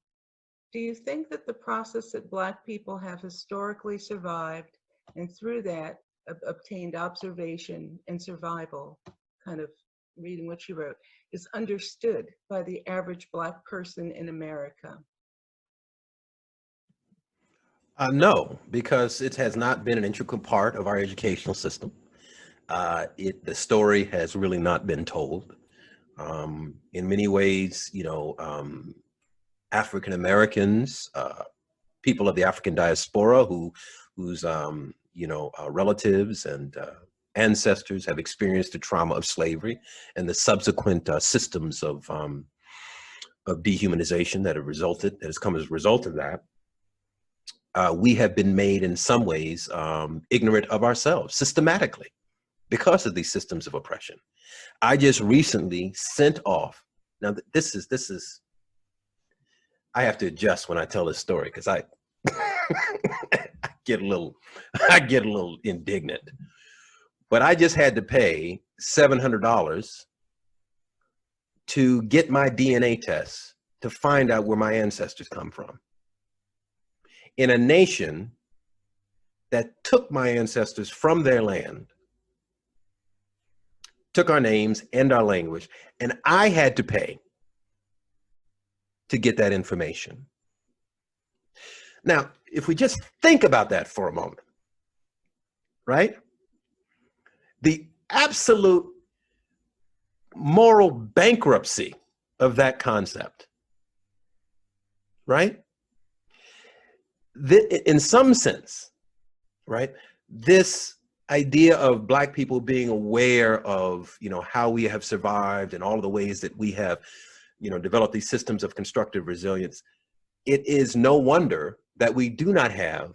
do you think that the process that Black people have historically survived and through that obtained observation and survival, kind of reading what she wrote, is understood by the average Black person in America? No, because it has not been an integral part of our educational system. The story has really not been told. In many ways, you know, African Americans, people of the African diaspora whose you know, relatives and ancestors have experienced the trauma of slavery and the subsequent systems of dehumanization that has come as a result of that. We have been made in some ways ignorant of ourselves systematically because of these systems of oppression. I just recently sent off, now this is, I have to adjust when I tell this story because I get a little indignant, but I just had to pay $700 to get my DNA test to find out where my ancestors come from. In a nation that took my ancestors from their land, took our names and our language, and I had to pay to get that information. Now, if we just think about that for a moment, right? The absolute moral bankruptcy of that concept, right? In some sense, right, this idea of Black people being aware of, you know, how we have survived and all of the ways that we have, you know, developed these systems of constructive resilience, it is no wonder that we do not have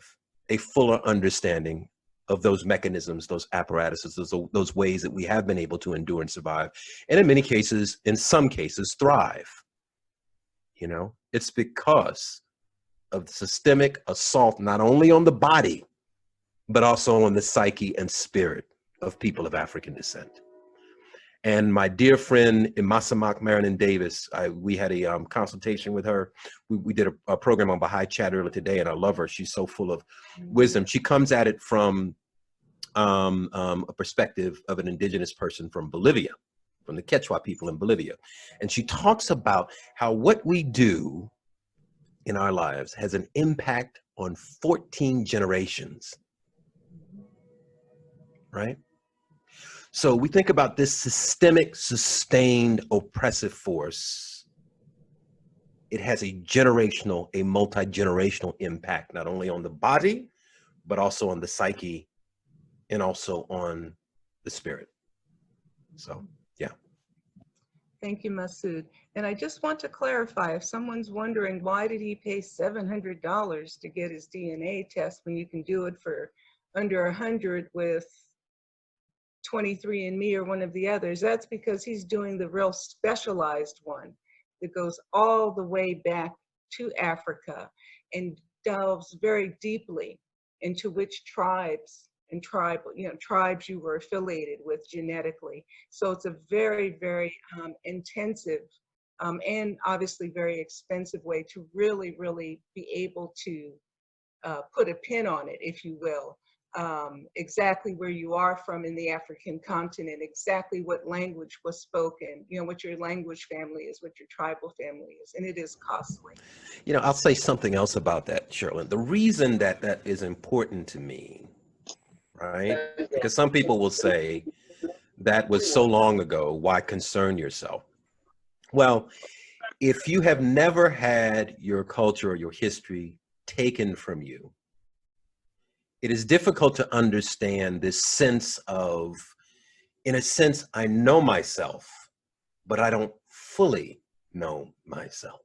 a fuller understanding of those mechanisms, those apparatuses, those ways that we have been able to endure and survive, and in many cases, in some cases, thrive. You know, it's because of the systemic assault, not only on the body, but also on the psyche and spirit of people of African descent. And my dear friend, Imasamak Marilyn Davis, we had a consultation with her. We did a program on Baha'i chat earlier today, and I love her. She's so full of wisdom. She comes at it from a perspective of an indigenous person from Bolivia, from the Quechua people in Bolivia. And she talks about how what we do in our lives has an impact on 14 generations, right? So we think about this systemic, sustained, oppressive force. It has a generational, a multi-generational impact, not only on the body, but also on the psyche and also on the spirit. So, yeah. Thank you, Masud. And I just want to clarify, if someone's wondering why did he pay $700 to get his DNA test when you can do it for under 100 with 23andMe or one of the others, that's because he's doing the real specialized one that goes all the way back to Africa. And delves very deeply into which tribes and tribes you were affiliated with genetically. So it's a very, very intensive and obviously very expensive way to really, really be able to put a pin on it, if you will, exactly where you are from in the African continent, exactly what language was spoken, what your language family is, what your tribal family is, and it is costly. You know, I'll say something else about that, Sherilyn. The reason that that is important to me, right? Because some people will say that was so long ago, why concern yourself? Well, if you have never had your culture or your history taken from you, it is difficult to understand this sense of, in a sense, I know myself, but I don't fully know myself.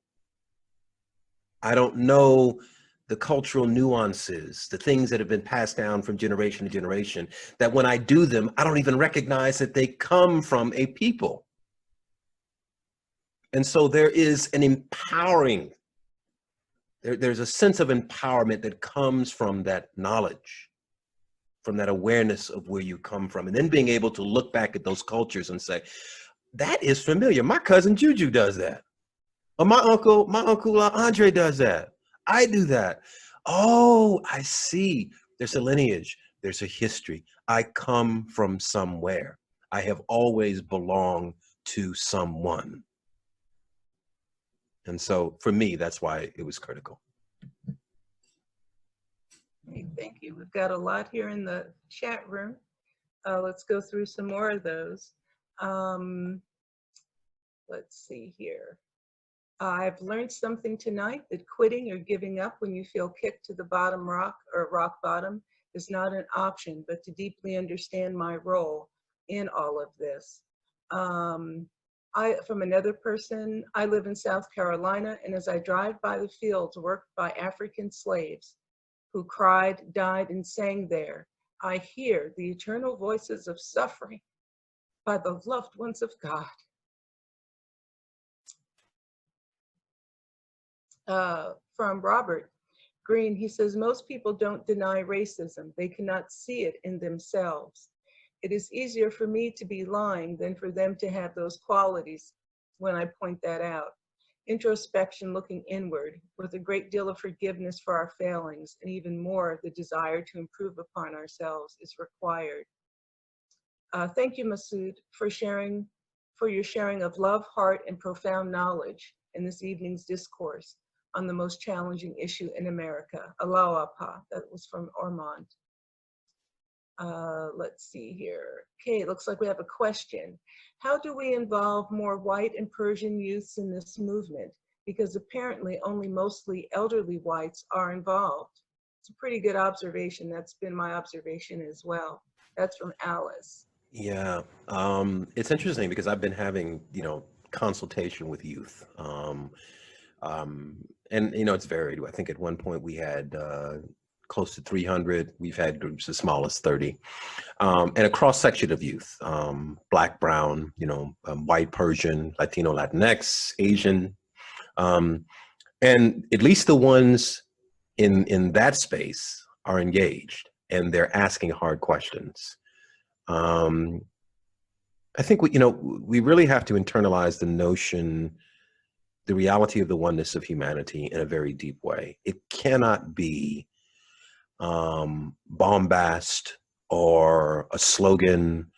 I don't know the cultural nuances, the things that have been passed down from generation to generation, that when I do them, I don't even recognize that they come from a people. And so there is an empowering, there's a sense of empowerment that comes from that knowledge, from that awareness of where you come from, and then being able to look back at those cultures and say, that is familiar. My cousin Juju does that. Or my uncle Andre does that. I do that. Oh, I see. There's a lineage. There's a history. I come from somewhere. I have always belonged to someone. And so for me, that's why it was critical. Hey, thank you. We've got a lot here in the chat room. Let's go through some more of those. Let's see here. I've learned something tonight, that quitting or giving up when you feel kicked to the bottom rock or rock bottom is not an option, but to deeply understand my role in all of this. From another person, I live in South Carolina, and as I drive by the fields worked by African slaves who cried, died, and sang there, I hear the eternal voices of suffering by the loved ones of God. From Robert Green, he says, most people don't deny racism. They cannot see it in themselves. It is easier for me to be lying than for them to have those qualities when I point that out. Introspection, looking inward, with a great deal of forgiveness for our failings, and even more, the desire to improve upon ourselves is required. Thank you, Masud, for your sharing of love, heart, and profound knowledge in this evening's discourse on the most challenging issue in America. Aloha Pa, that was from Ormond. Let's see here. Okay, it looks like we have a question. How do we involve more white and Persian youths in this movement? Because apparently only mostly elderly whites are involved. It's a pretty good observation. That's been my observation as well. That's from Alice. Yeah, it's interesting because I've been having, consultation with youth. And, it's varied. I think at one point we had close to 300. We've had groups as small as 30. And a cross section of youth, Black, brown, white, Persian, Latino, Latinx, Asian. And at least the ones in that space are engaged and they're asking hard questions. I think we really have to internalize the notion, the reality of the oneness of humanity in a very deep way. It cannot be bombast or a slogan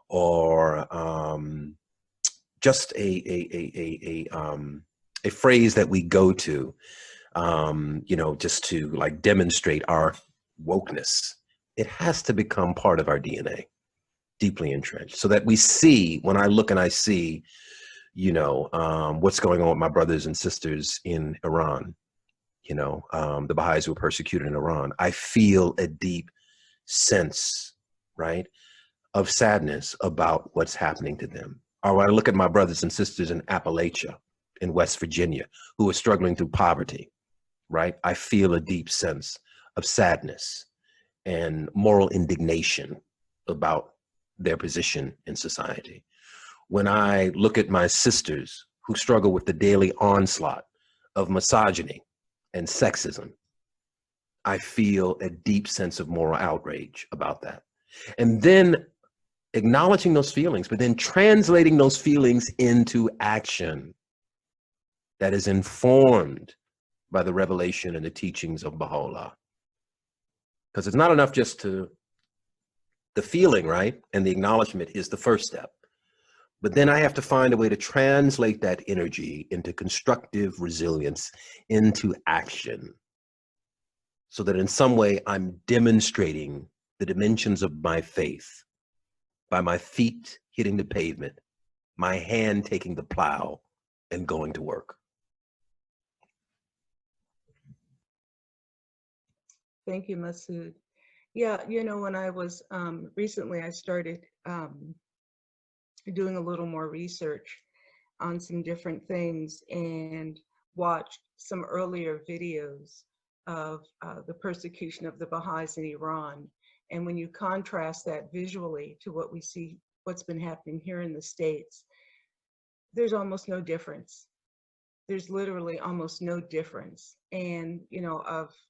or just a phrase that we go to, just to like demonstrate our wokeness. It has to become part of our DNA, deeply entrenched, so that we see, when I look and I see, what's going on with my brothers and sisters in Iran, the Baha'is who were persecuted in Iran, I feel a deep sense, right, of sadness about what's happening to them. Or when I look at my brothers and sisters in Appalachia, in West Virginia, who are struggling through poverty, right, I feel a deep sense of sadness and moral indignation about their position in society. When I look at my sisters who struggle with the daily onslaught of misogyny and sexism, I feel a deep sense of moral outrage about that. And then acknowledging those feelings, but then translating those feelings into action that is informed by the revelation and the teachings of Baha'u'llah. Because it's not enough just to, the feeling, right? And the acknowledgement is the first step. But then I have to find a way to translate that energy into constructive resilience, into action, so that in some way I'm demonstrating the dimensions of my faith by my feet hitting the pavement, my hand taking the plow and going to work. Thank you, Masud. Yeah, you know, when I was recently, I started doing a little more research on some different things and watched some earlier videos of the persecution of the Baha'is in Iran. And when you contrast that visually to what we see, what's been happening here in the States, there's almost no difference. There's literally almost no difference. And, you know,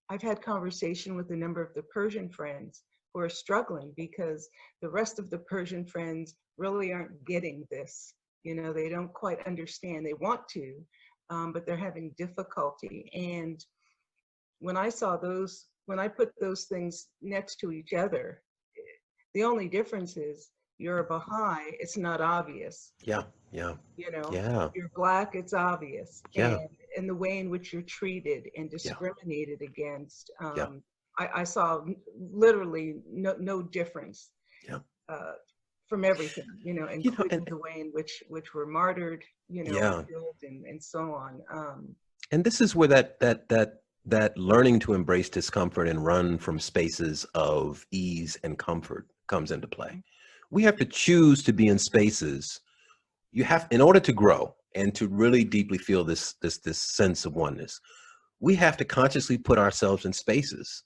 I've had conversation with a number of the Persian friends who are struggling because the rest of the Persian friends really aren't getting this. You know, they don't quite understand. They want to, but they're having difficulty. And when I saw those, when I put those things next to each other, the only difference is you're a Baha'i, it's not obvious. Yeah, yeah. You know, Yeah. you're Black, it's obvious. Yeah. And the way in which you're treated and discriminated against, Yeah. I saw literally no difference. Yeah. From everything, you know, including and the way in which were martyred, you know, Yeah. killed and so on. And this is where that learning to embrace discomfort and run from spaces of ease and comfort comes into play. We have to choose to be in spaces. You have, in order to grow and to really deeply feel this sense of oneness, we have to consciously put ourselves in spaces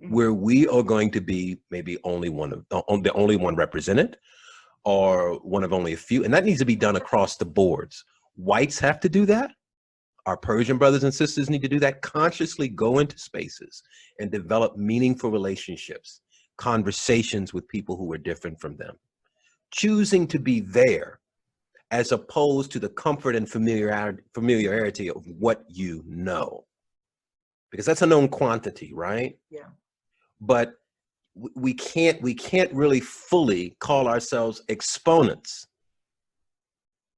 where we are going to be maybe only one of the only one represented, or one of only a few, and that needs to be done across the boards. Whites have to do that. Our Persian brothers and sisters need to do that. Consciously go into spaces and develop meaningful relationships, conversations with people who are different from them, choosing to be there as opposed to the comfort and familiarity of what you know, because that's a known quantity, right? Yeah. But we can't really fully call ourselves exponents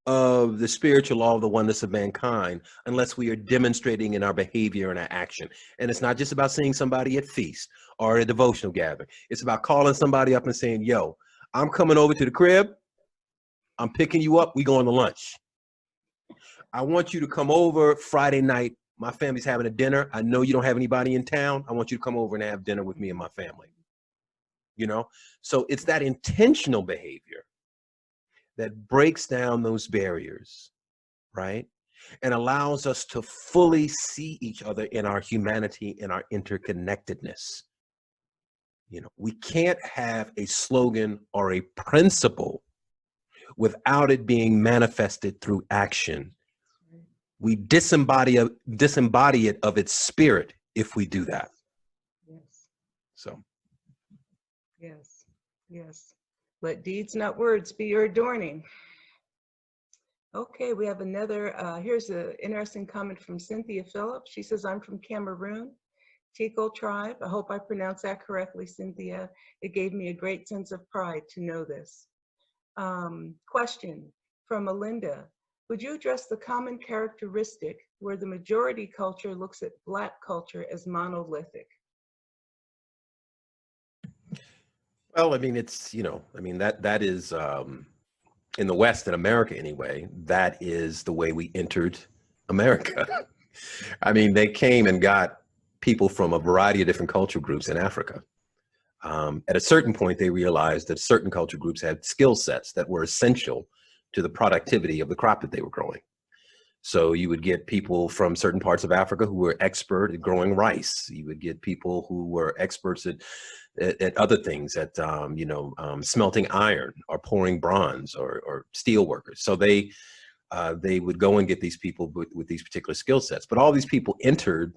of the spiritual law of the oneness of mankind unless we are demonstrating in our behavior and our action. And it's not just about seeing somebody at feast or at a devotional gathering. It's about calling somebody up and saying, yo, I'm coming over to the crib. I'm picking you up. We going to lunch. I want you to come over Friday night. My family's having a dinner. I know you don't have anybody in town. I want you to come over and have dinner with me and my family. You know, so it's that intentional behavior that breaks down those barriers, right? And allows us to fully see each other in our humanity and our interconnectedness. You know, we can't have a slogan or a principle without it being manifested through action. We disembody it of its spirit if we do that. Yes. So. Yes. Yes. Let deeds, not words, be your adorning. Okay, we have another, here's an interesting comment from Cynthia Phillips. She says, I'm from Cameroon, Tikal tribe. I hope I pronounced that correctly, Cynthia. It gave me a great sense of pride to know this. Question from Melinda. Would you address the common characteristic where the majority culture looks at Black culture as monolithic? Well, I mean, it's, you know, I mean, that is, in the West, in America anyway, that is the way we entered America. I mean, they came and got people from a variety of different cultural groups in Africa. At a certain point, they realized that certain culture groups had skill sets that were essential to the productivity of the crop that they were growing. So you would get people from certain parts of Africa who were expert at growing rice. You would get people who were experts at other things, at smelting iron or pouring bronze or steel workers. So they would go and get these people with these particular skill sets. But all these people entered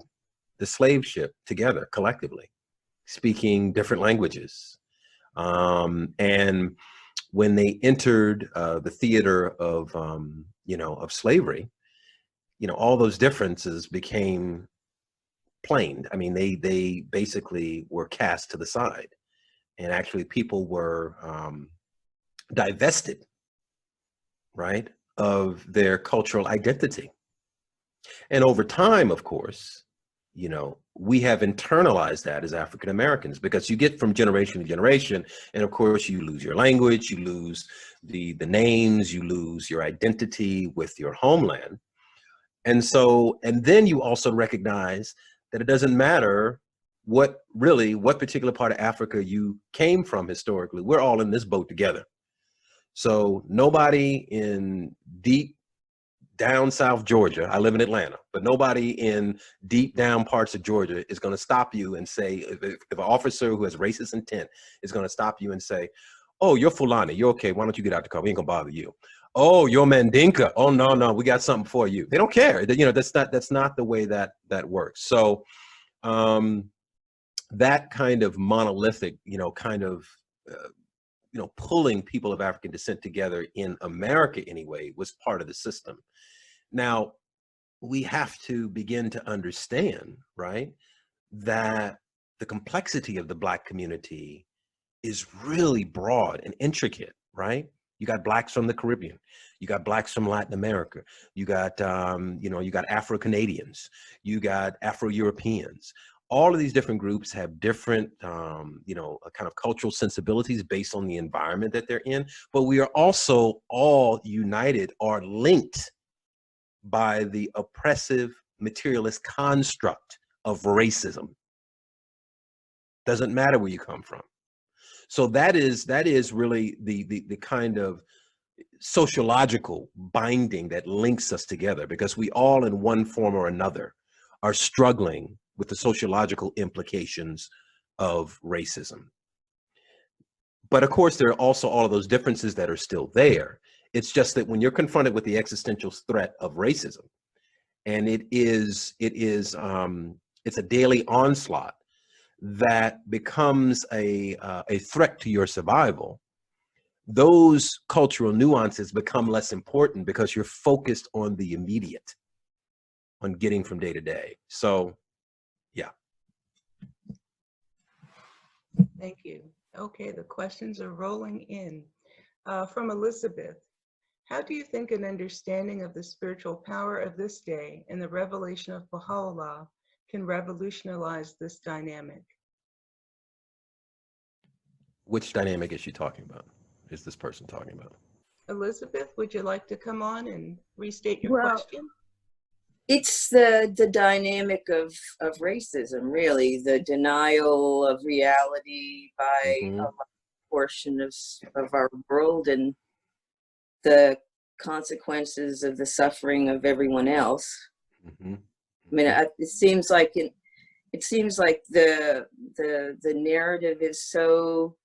the slave ship together collectively, speaking different languages. And when they entered the theater of, of slavery, all those differences became planed. I mean, they basically were cast to the side, and actually people were divested, right, of their cultural identity. And over time, of course, we have internalized that as African Americans, because you get from generation to generation, and of course you lose your language, you lose the names, you lose your identity with your homeland. And then you also recognize that it doesn't matter what particular part of Africa you came from historically. We're all in this boat together. So nobody in deep down South Georgia, I live in Atlanta, but nobody in deep down parts of Georgia is going to stop you and say, if an officer who has racist intent is going to stop you and say, oh, you're Fulani, you're okay, why don't you get out the car, we ain't gonna bother you. Oh, you're Mandinka, oh no, we got something for you. They don't care. That's not the way that works. So that kind of monolithic, pulling people of African descent together in America anyway was part of the system. Now, we have to begin to understand, right, that the complexity of the Black community is really broad and intricate, right? You got Blacks from the Caribbean, you got Blacks from Latin America, you got, you got Afro-Canadians, you got Afro-Europeans. All of these different groups have different, kind of cultural sensibilities based on the environment that they're in, but we are also all united or linked by the oppressive materialist construct of racism. Doesn't matter where you come from. So that is really the kind of sociological binding that links us together, because we all in one form or another are struggling with the sociological implications of racism. But of course, there are also all of those differences that are still there. It's just that when you're confronted with the existential threat of racism, and it's a daily onslaught that becomes a threat to your survival, those cultural nuances become less important because you're focused on the immediate, on getting from day to day. So, yeah. Thank you. Okay, the questions are rolling in. From Elizabeth, how do you think an understanding of the spiritual power of this day and the revelation of Baha'u'llah can revolutionize this dynamic? Which dynamic is she talking about? Is this person talking about? Elizabeth, would you like to come on and restate your question? It's the dynamic of racism, really, the denial of reality by a large portion of our world, and the consequences of the suffering of everyone else. I mean, it seems like the narrative is so,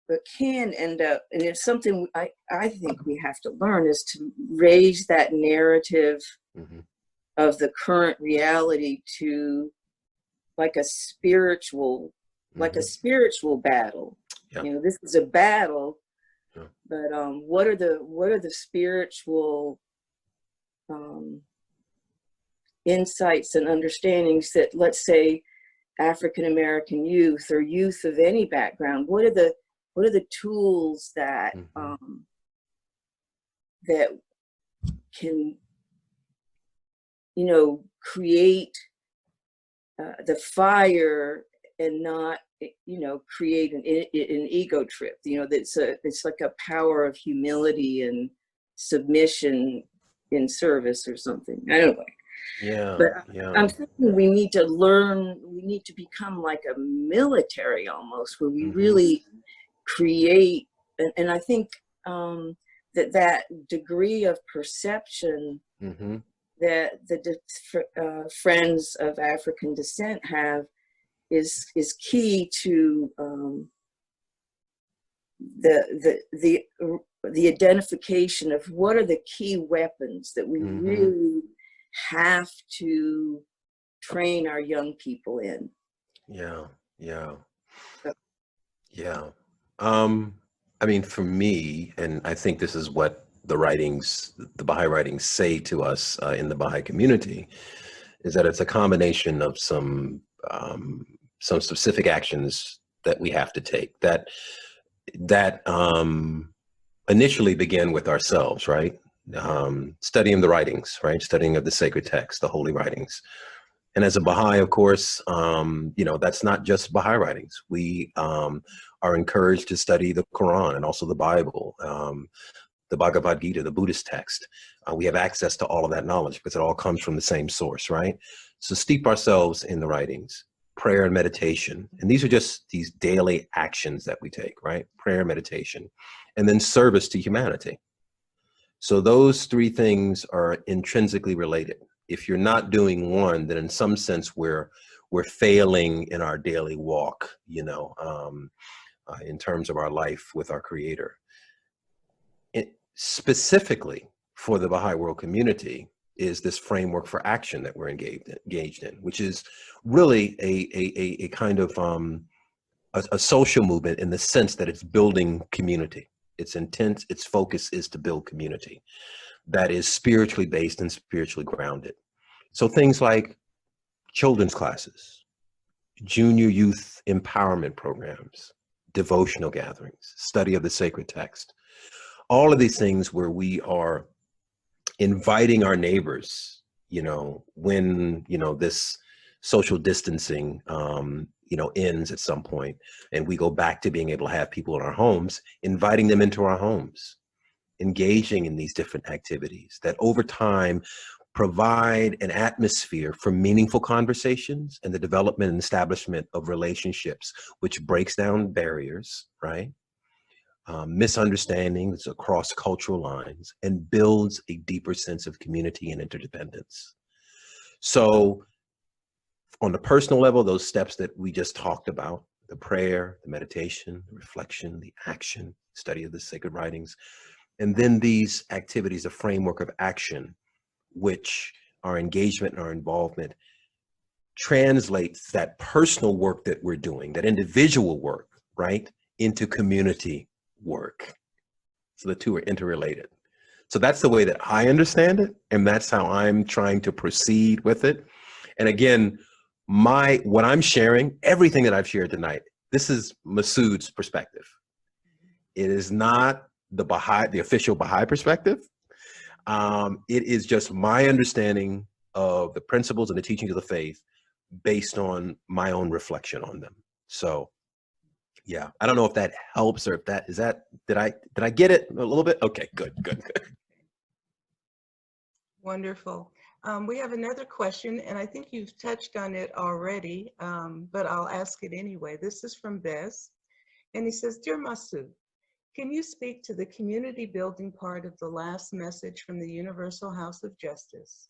it can end up, and it's something I think we have to learn, is to raise that narrative of the current reality to like a spiritual battle. Yeah. You know, this is a battle, but what are the spiritual insights and understandings that, let's say, African American youth or youth of any background, what are the tools that that can, create the fire and not, create an ego trip. It's like a power of humility and submission in service or something. I don't know. I'm thinking we need to learn, we need to become like a military almost, where we really create, and I think that degree of perception that the friends of African descent have is key to the identification of what are the key weapons that we really have to train our young people in. Yeah, yeah, Uh, yeah. I mean, for me, and I think this is what the writings, the Baha'i writings say to us in the Baha'i community, is that it's a combination of some specific actions that we have to take that initially begin with ourselves, right? Studying the writings, right? Studying of the sacred text, the holy writings. And as a Baha'i, of course, you know, that's not just Baha'i writings. We are encouraged to study the Quran and also the Bible, the Bhagavad Gita, the Buddhist text. We have access to all of that knowledge because it all comes from the same source, right? So steep ourselves in the writings, prayer and meditation. And these are just these daily actions that we take, right? Prayer, meditation, and then service to humanity. So those three things are intrinsically related. If you're not doing one, then in some sense we're failing in our daily walk, you know, in terms of our life with our Creator. Specifically for the Baha'i world community is this framework for action that we're engaged in, which is really a kind of a social movement in the sense that it's building community. Its intent, its focus is to build community that is spiritually based and spiritually grounded. So things like children's classes, junior youth empowerment programs, devotional gatherings, study of the sacred text, all of these things where we are inviting our neighbors, you know, when, you know, this social distancing, you know, ends at some point and we go back to being able to have people in our homes, inviting them into our homes, engaging in these different activities that over time provide an atmosphere for meaningful conversations and the development and establishment of relationships, which breaks down barriers, right? Misunderstandings across cultural lines and builds a deeper sense of community and interdependence. So on the personal level, those steps that we just talked about, the prayer, the meditation, the reflection, the action, study of the sacred writings, and then these activities, a framework of action, which our engagement and our involvement translates that personal work that we're doing, that individual work, right, into community work. So the two are interrelated. So that's the way that I understand it, and that's how I'm trying to proceed with it. And again, what I'm sharing, everything that I've shared tonight, this is Masud's perspective. It is not the official Baha'i perspective. It is just my understanding of the principles and the teachings of the faith based on my own reflection on them. So yeah, I don't know if that helps or if that is that, did I get it a little bit? Okay, good. Wonderful. We have another question, and I think you've touched on it already, but I'll ask it anyway. This is from Bess, and he says, Dear Masud, can you speak to the community building part of the last message from the Universal House of Justice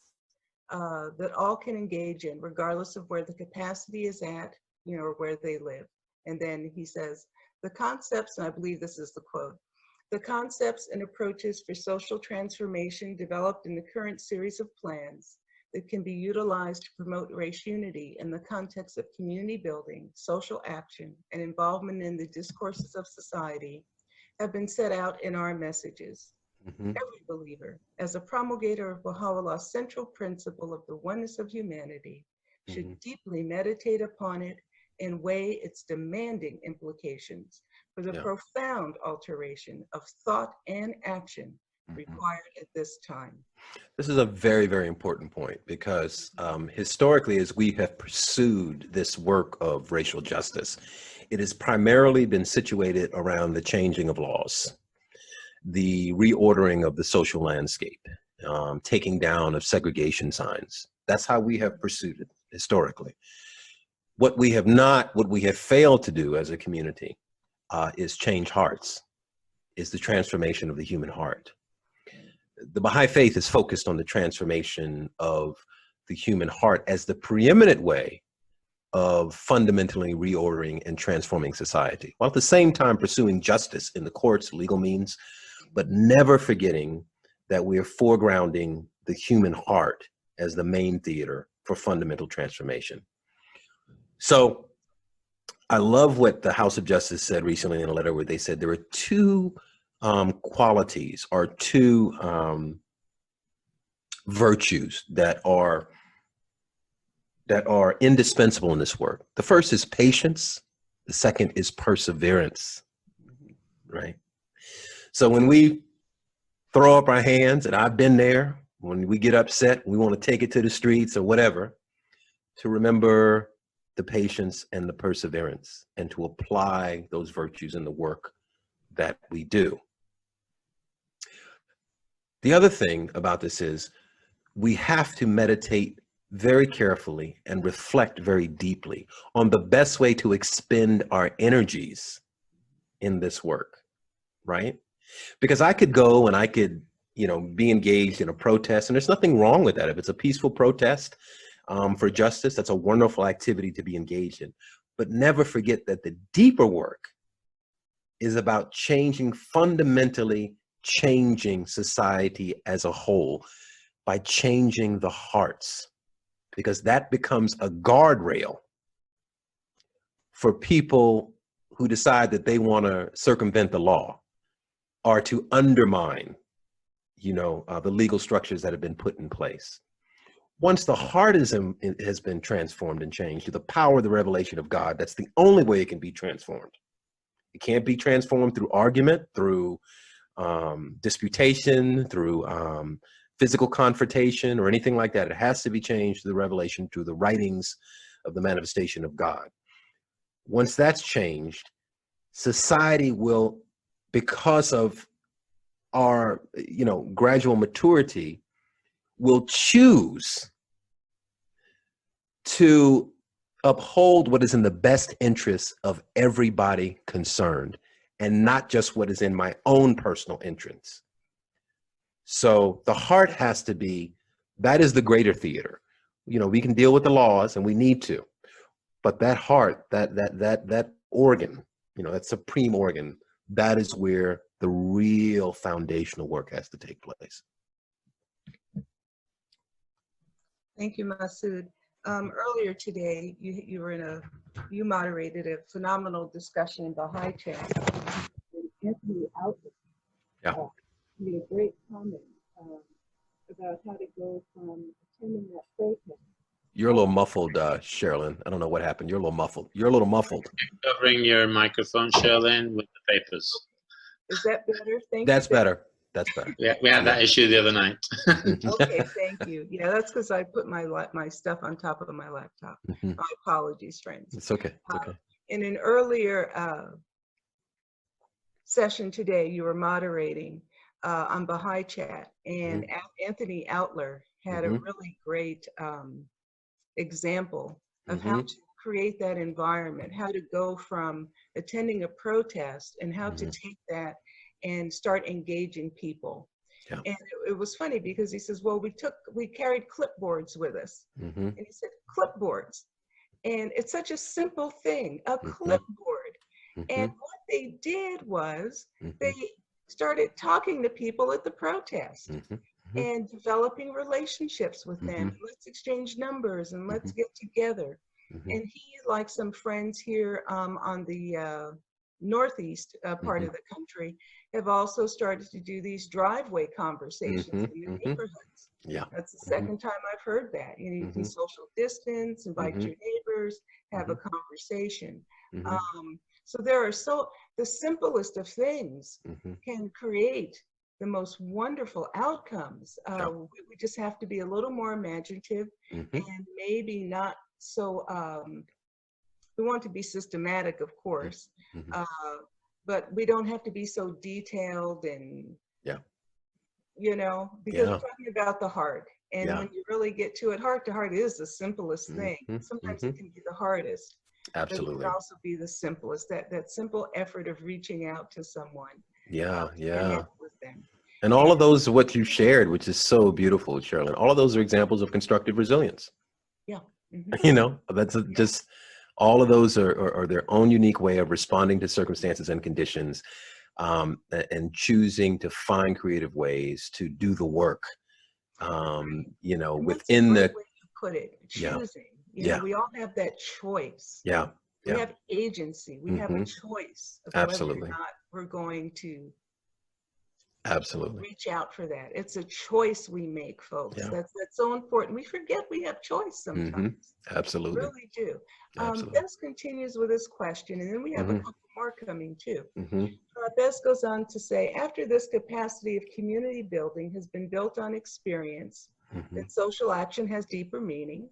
that all can engage in, regardless of where the capacity is at, you know, or where they live? And then he says, the concepts, and I believe this is the quote, the concepts and approaches for social transformation developed in the current series of plans that can be utilized to promote race unity in the context of community building, social action, and involvement in the discourses of society have been set out in our messages. Mm-hmm. Every believer, as a promulgator of Baha'u'llah's central principle of the oneness of humanity, should deeply meditate upon it and weigh its demanding implications for the profound alteration of thought and action required at this time. This is a very, very important point because historically, as we have pursued this work of racial justice, it has primarily been situated around the changing of laws, the reordering of the social landscape, taking down of segregation signs. That's how we have pursued it historically. What we have failed to do as a community is change hearts, is the transformation of the human heart. The Baha'i faith is focused on the transformation of the human heart as the preeminent way of fundamentally reordering and transforming society, while at the same time pursuing justice in the courts, legal means, but never forgetting that we are foregrounding the human heart as the main theater for fundamental transformation. So I love what the House of Justice said recently in a letter where they said there are two qualities or two virtues that are indispensable in this work. The first is patience. The second is perseverance, right? So when we throw up our hands, and I've been there, when we get upset, we want to take it to the streets or whatever, to remember the patience and the perseverance and to apply those virtues in the work that we do. The other thing about this is we have to meditate very carefully and reflect very deeply on the best way to expend our energies in this work, right? Because I could go and I could, be engaged in a protest, and there's nothing wrong with that. If it's a peaceful protest for justice, that's a wonderful activity to be engaged in. But never forget that the deeper work is about fundamentally changing society as a whole by changing the hearts, because that becomes a guardrail for people who decide that they want to circumvent the law or to undermine, the legal structures that have been put in place. Once the heart has been transformed and changed through the power of the revelation of God, that's the only way it can be transformed. It can't be transformed through argument, through disputation, through physical confrontation or anything like that. It has to be changed through the revelation, through the writings of the manifestation of God. Once that's changed, society will, because of our, gradual maturity, will choose to uphold what is in the best interest of everybody concerned and not just what is in my own personal interests. So the heart has to be, that is the greater theater. We can deal with the laws and we need to, but that heart, that organ, that supreme organ, that is where the real foundational work has to take place. Thank you, Masud. Earlier today, you moderated a phenomenal discussion in Baha'i chat. Anthony Outlook made a great comment about how to go from attending that protest. You're a little muffled, Sherilyn. I don't know what happened. You're a little muffled. Covering your microphone, Sherilyn, with the papers. Is that better? Thank That's you. better. That's better. We had that issue the other night. Okay, thank you. Yeah, that's because I put my stuff on top of my laptop. My apologies, friends. It's okay. It's okay. In an earlier session today, you were moderating on Baha'i Chat, and Anthony Outler had a really great example of how to create that environment, how to go from attending a protest and how to take that and start engaging people. Yeah. And it was funny because he says, well, we carried clipboards with us. And he said, clipboards. And it's such a simple thing, a clipboard. And what they did was they started talking to people at the protest and developing relationships with them. Let's exchange numbers and let's get together. And he, like some friends here on the northeast part of the country, have also started to do these driveway conversations in the neighborhoods. Yeah. That's the second time I've heard that. You can social distance, invite your neighbors, have a conversation. So the simplest of things can create the most wonderful outcomes. We just have to be a little more imaginative and maybe not so, we want to be systematic, of course, but we don't have to be so detailed and, because we're talking about the heart. And when you really get to it, heart to heart is the simplest thing. Sometimes it can be the hardest. Absolutely. But it can also be the simplest, that simple effort of reaching out to someone. Yeah. Connect with them. And all of those, what you shared, which is so beautiful, Sherilyn, all of those are examples of constructive resilience. Yeah. That's just, all of those are their own unique way of responding to circumstances and conditions, and choosing to find creative ways to do the work, And within the put it, Yeah. choosing. You Yeah. know, we all have that choice. Yeah. We Yeah. have agency. We have a choice of whether or Absolutely. not we're going to Absolutely. reach out for that. It's a choice we make, folks. Yeah. That's so important. We forget we have choice sometimes. Absolutely. Really do. Absolutely. Bess continues with this question, and then we have a couple more coming too. Mm-hmm. Bess goes on to say, after this capacity of community building has been built on experience, that social action has deeper meaning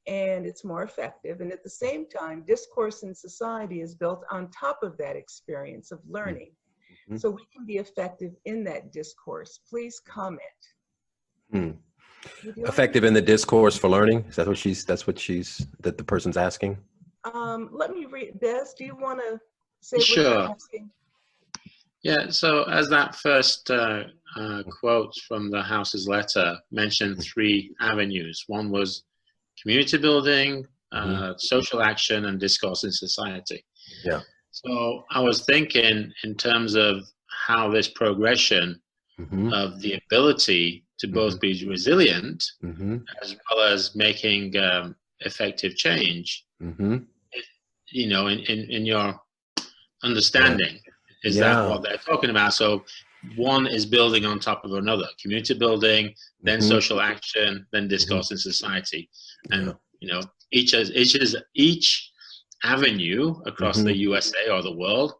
and it's more effective. And at the same time, discourse in society is built on top of that experience of learning. So we can be effective in that discourse. Please comment. Would you like Effective in the discourse for learning? Is that what that the person's asking? Let me read. Bess, do you want to say what Sure. you're asking? Yeah, so as that first quote from the House's letter mentioned 3 avenues. One was community building, social action, and discourse in society. Yeah. So I was thinking in terms of how this progression of the ability to both be resilient as well as making effective change, you know, in your understanding, is that what they're talking about? So one is building on top of another, community building, then social action, then discourse in society. And, you know, each avenue across the USA or the world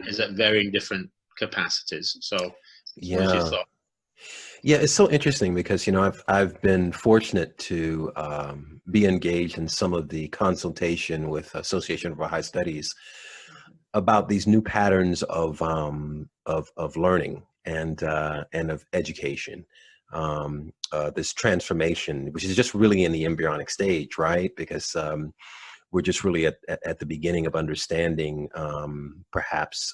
is at varying different capacities. So what's your thought? Yeah, it's so interesting because, you know, I've been fortunate to be engaged in some of the consultation with Association of Baha'i Studies about these new patterns of learning and of education. This transformation, which is just really in the embryonic stage, right? Because we're just really at the beginning of understanding perhaps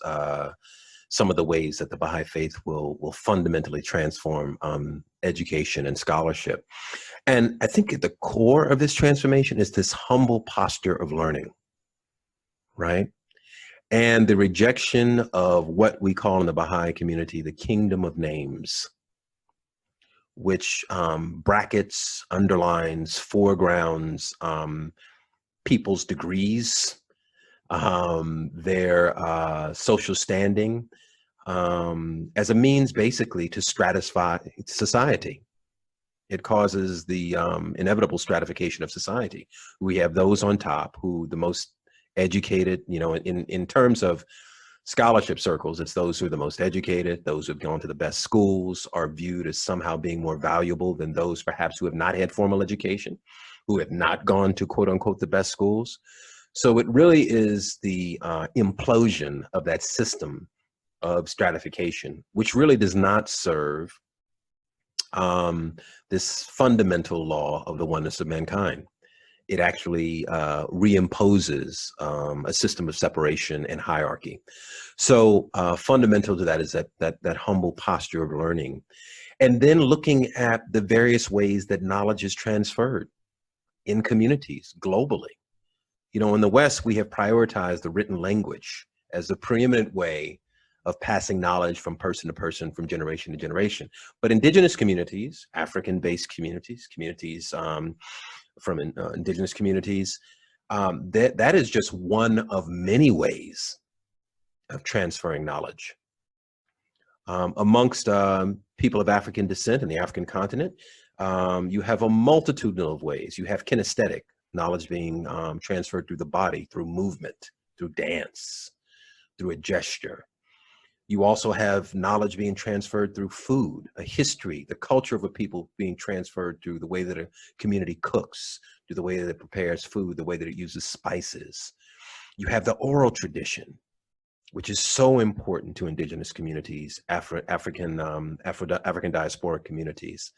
some of the ways that the Baha'i faith will fundamentally transform education and scholarship. And I think at the core of this transformation is this humble posture of learning, right? And the rejection of what we call in the Baha'i community the kingdom of names, which brackets, underlines, foregrounds people's degrees, their social standing, as a means basically to stratify society. It causes the inevitable stratification of society. We have those on top who the most educated, you know, in terms of scholarship circles, it's those who are the most educated, those who have gone to the best schools are viewed as somehow being more valuable than those perhaps who have not had formal education, who have not gone to quote unquote the best schools. So it really is the implosion of that system of stratification, which really does not serve this fundamental law of the oneness of mankind. It actually reimposes a system of separation and hierarchy. So fundamental to that is that humble posture of learning. And then looking at the various ways that knowledge is transferred in communities globally. You know, in the West, we have prioritized the written language as the preeminent way of passing knowledge from person to person, from generation to generation. But indigenous communities, African-based communities, from indigenous communities, that is just one of many ways of transferring knowledge. Amongst people of African descent in the African continent, you have a multitude of ways. You have kinesthetic knowledge being transferred through the body, through movement, through dance, through a gesture. You also have knowledge being transferred through food, a history, the culture of a people being transferred through the way that a community cooks, through the way that it prepares food, the way that it uses spices. You have the oral tradition, which is so important to indigenous communities, African diasporic communities.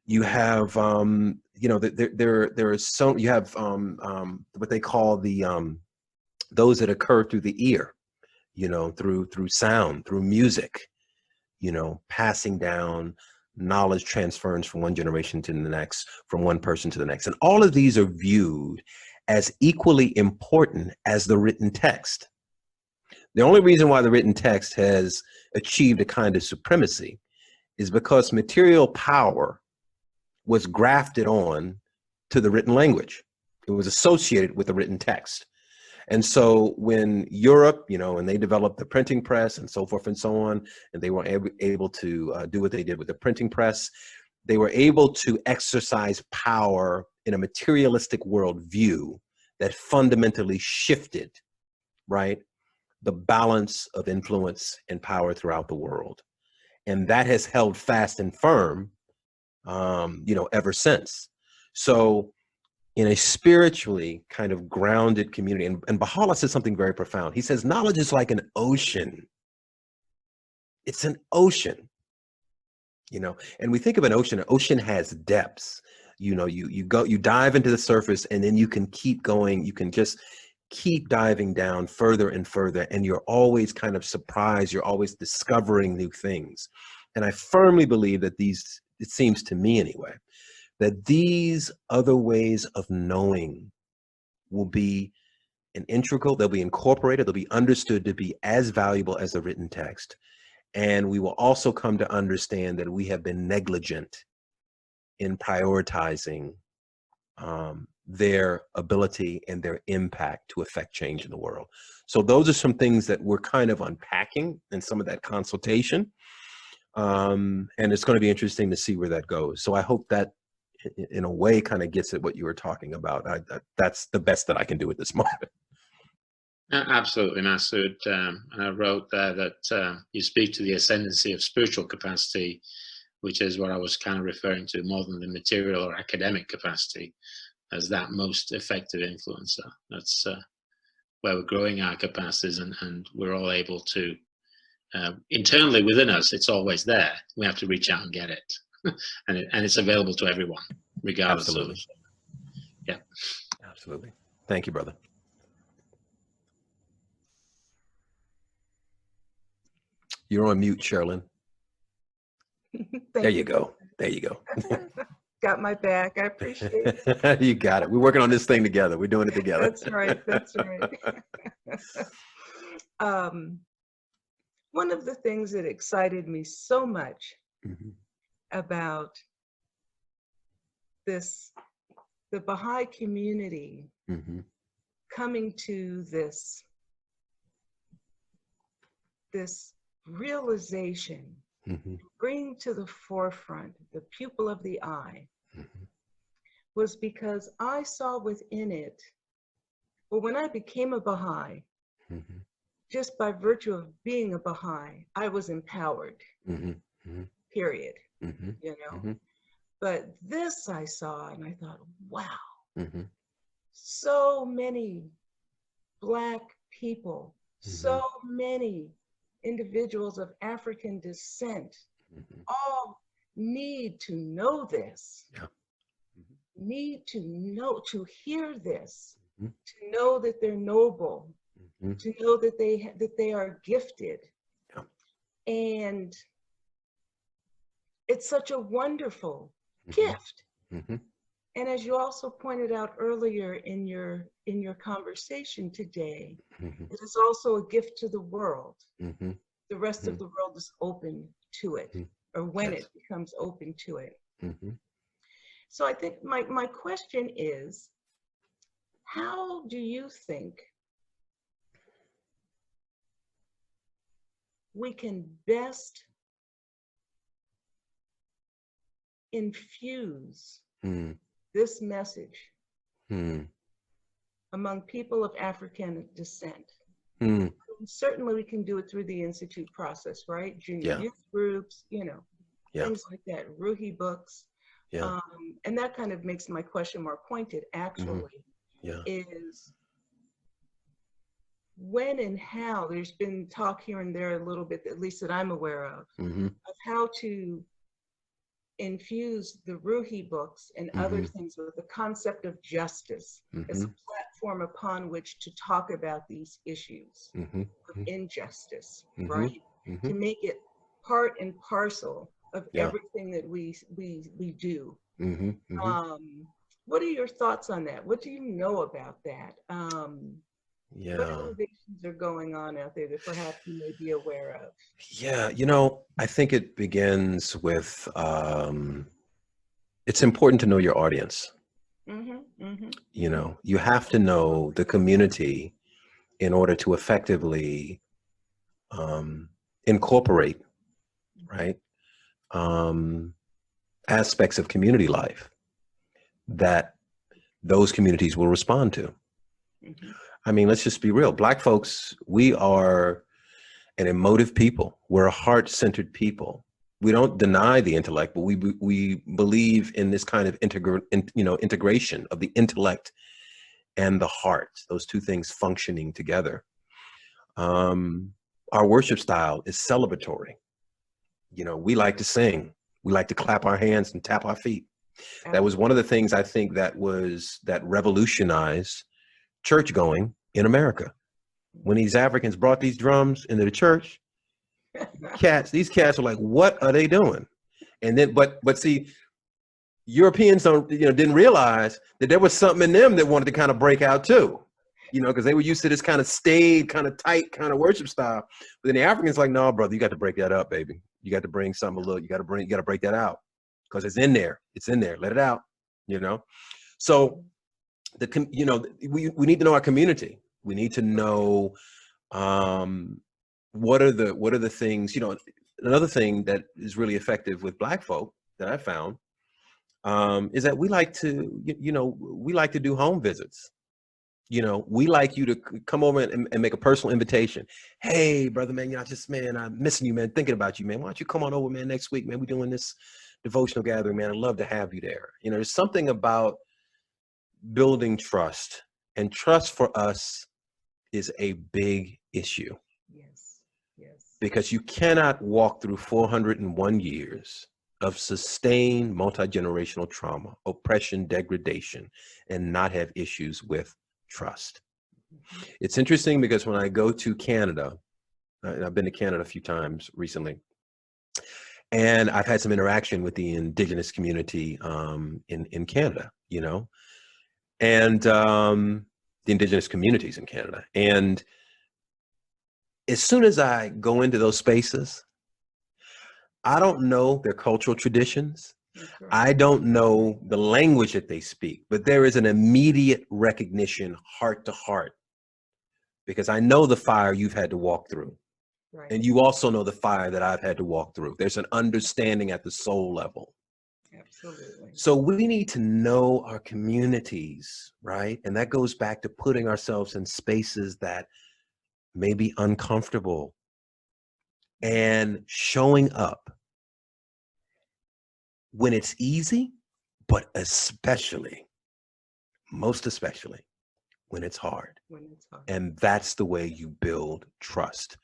You have, you know, there is so, you have what they call the, those that occur through the ear, you know, through sound, through music, you know, passing down knowledge transference from one generation to the next, from one person to the next. And all of these are viewed as equally important as the written text. The only reason why the written text has achieved a kind of supremacy is because material power was grafted on to the written language. It was associated with the written text. And so when Europe, you know, and they developed the printing press and so forth and so on, and they were able to do what they did with the printing press, they were able to exercise power in a materialistic worldview that fundamentally shifted, right, the balance of influence and power throughout the world. And that has held fast and firm, you know, ever since. So in a spiritually kind of grounded community, and Baha'u'llah says something very profound. He says, knowledge is like an ocean. It's an ocean, you know, and we think of an ocean has depths. You know, you dive into the surface, and then you can keep going. You can just keep diving down further and further, and you're always kind of surprised. You're always discovering new things. And I firmly believe that these, it seems to me anyway, that these other ways of knowing will be an integral, they'll be incorporated, they'll be understood to be as valuable as the written text. And we will also come to understand that we have been negligent in prioritizing their ability and their impact to affect change in the world. So those are some things that we're kind of unpacking in some of that consultation. And it's going to be interesting to see where that goes. So I hope that in a way kind of gets at what you were talking about. That's the best that I can do at this moment. Absolutely, Masud. And I wrote there that you speak to the ascendancy of spiritual capacity, which is what I was kind of referring to more than the material or academic capacity, as that most effective influencer. That's where we're growing our capacities, and we're all able to, internally within us, it's always there. We have to reach out and get it. and it's available to everyone, regardless. Absolutely. Of. Yeah. Absolutely. Thank you, brother. You're on mute, Sherilyn. There you go. There you go. Got my back. I appreciate it. You got it. We're working on this thing together. We're doing it together. That's right. That's right. One of the things that excited me so much about this, the Baha'i community coming to this realization, bring to the forefront the pupil of the eye, was because I saw within it, well, when I became a Baha'i, just by virtue of being a Baha'i, I was empowered, period, you know. But this I saw and I thought, wow, so many Black people, so many individuals of African descent, all need to know this, need to know, to hear this, to know that they're noble, to know that they are gifted. And it's such a wonderful gift. And as you also pointed out earlier in your conversation today, it is also a gift to the world. The rest of the world is open to it, or when it becomes open to it. So I think my question is, how do you think we can best infuse this message among people of African descent? Certainly we can do it through the Institute process, right? Junior youth groups, you know, things like that, Ruhi books. And that kind of makes my question more pointed, actually, is when and how, there's been talk here and there a little bit, at least that I'm aware of how to infuse the Ruhi books and other things with the concept of justice as a platform upon which to talk about these issues of injustice, right? To make it part and parcel of everything that we do. What are your thoughts on that? What do you know about that? What innovations are going on out there that perhaps you may be aware of? Yeah, you know, I think it begins with, it's important to know your audience. You know, you have to know the community in order to effectively incorporate, right, aspects of community life that those communities will respond to. I mean, let's just be real. Black folks, we are an emotive people. We're a heart-centered people. We don't deny the intellect, but we believe in this kind of integration of the intellect and the heart, those two things functioning together. Our worship style is celebratory. You know, we like to sing. We like to clap our hands and tap our feet. That was one of the things I think that revolutionized church going in America. When these Africans brought these drums into the church, these cats were like, what are they doing? And then, but see, Europeans didn't realize that there was something in them that wanted to kind of break out too, you know, because they were used to this kind of staid, kind of tight kind of worship style. But then the Africans like, no, brother, you got to break that up, baby. You got to bring something a little, you got to break that out because it's in there. It's in there. Let it out, you know? So we need to know our community. We need to know what are the things, you know. Another thing that is really effective with Black folk that I found is that we like to, we like to do home visits. You know, we like you to come over and make a personal invitation. Hey, brother, man, I'm missing you, man, thinking about you, man. Why don't you come on over, man, next week, man? We're doing this devotional gathering, man. I'd love to have you there. You know, there's something about building trust, and trust for us is a big issue. Yes. Because you cannot walk through 401 years of sustained multi-generational trauma, oppression, degradation, and not have issues with trust. It's interesting because when I go to Canada, and I've been to Canada a few times recently, and I've had some interaction with the Indigenous community in Canada, you know, and the Indigenous communities in Canada. And as soon as I go into those spaces, I don't know their cultural traditions. Right. I don't know the language that they speak, but there is an immediate recognition, heart to heart, because I know the fire you've had to walk through. Right. And you also know the fire that I've had to walk through. There's an understanding at the soul level. Absolutely. So we need to know our communities, right? And that goes back to putting ourselves in spaces that may be uncomfortable and showing up when it's easy, but especially, most especially, when it's hard. And that's the way you build trust.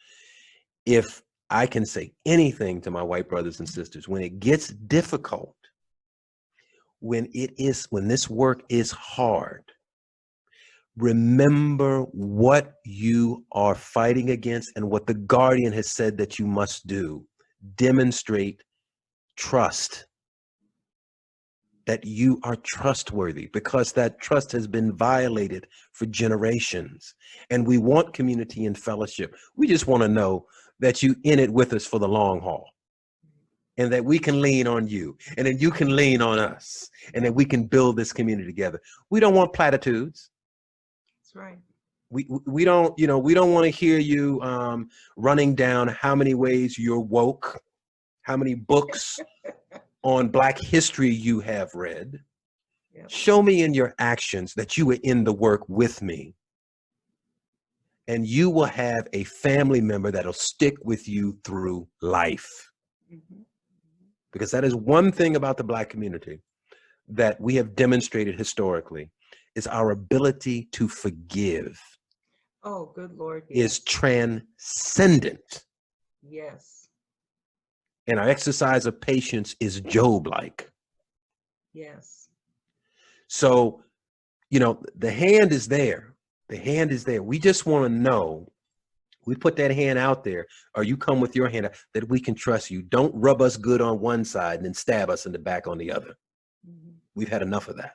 If I can say anything to my white brothers and sisters, when it gets difficult, when this work is hard, remember what you are fighting against and what the guardian has said that you must do. Demonstrate trust, that you are trustworthy, because that trust has been violated for generations. And we want community and fellowship. We just want to know that you in it with us for the long haul, and that we can lean on you, and that you can lean on us, and that we can build this community together. We don't want platitudes. That's right. We don't, we don't want to hear you running down how many ways you're woke, how many books on Black history you have read. Yep. Show me in your actions that you were in the work with me. And you will have a family member that'll stick with you through life. Mm-hmm. Because that is one thing about the Black community that we have demonstrated historically, is our ability to forgive. Oh, good Lord. Is transcendent. Yes. And our exercise of patience is Job-like. Yes. So, the hand is there. The hand is there. We just want to know, we put that hand out there, or you come with your hand, that we can trust you. Don't rub us good on one side and then stab us in the back on the other. Mm-hmm. We've had enough of that.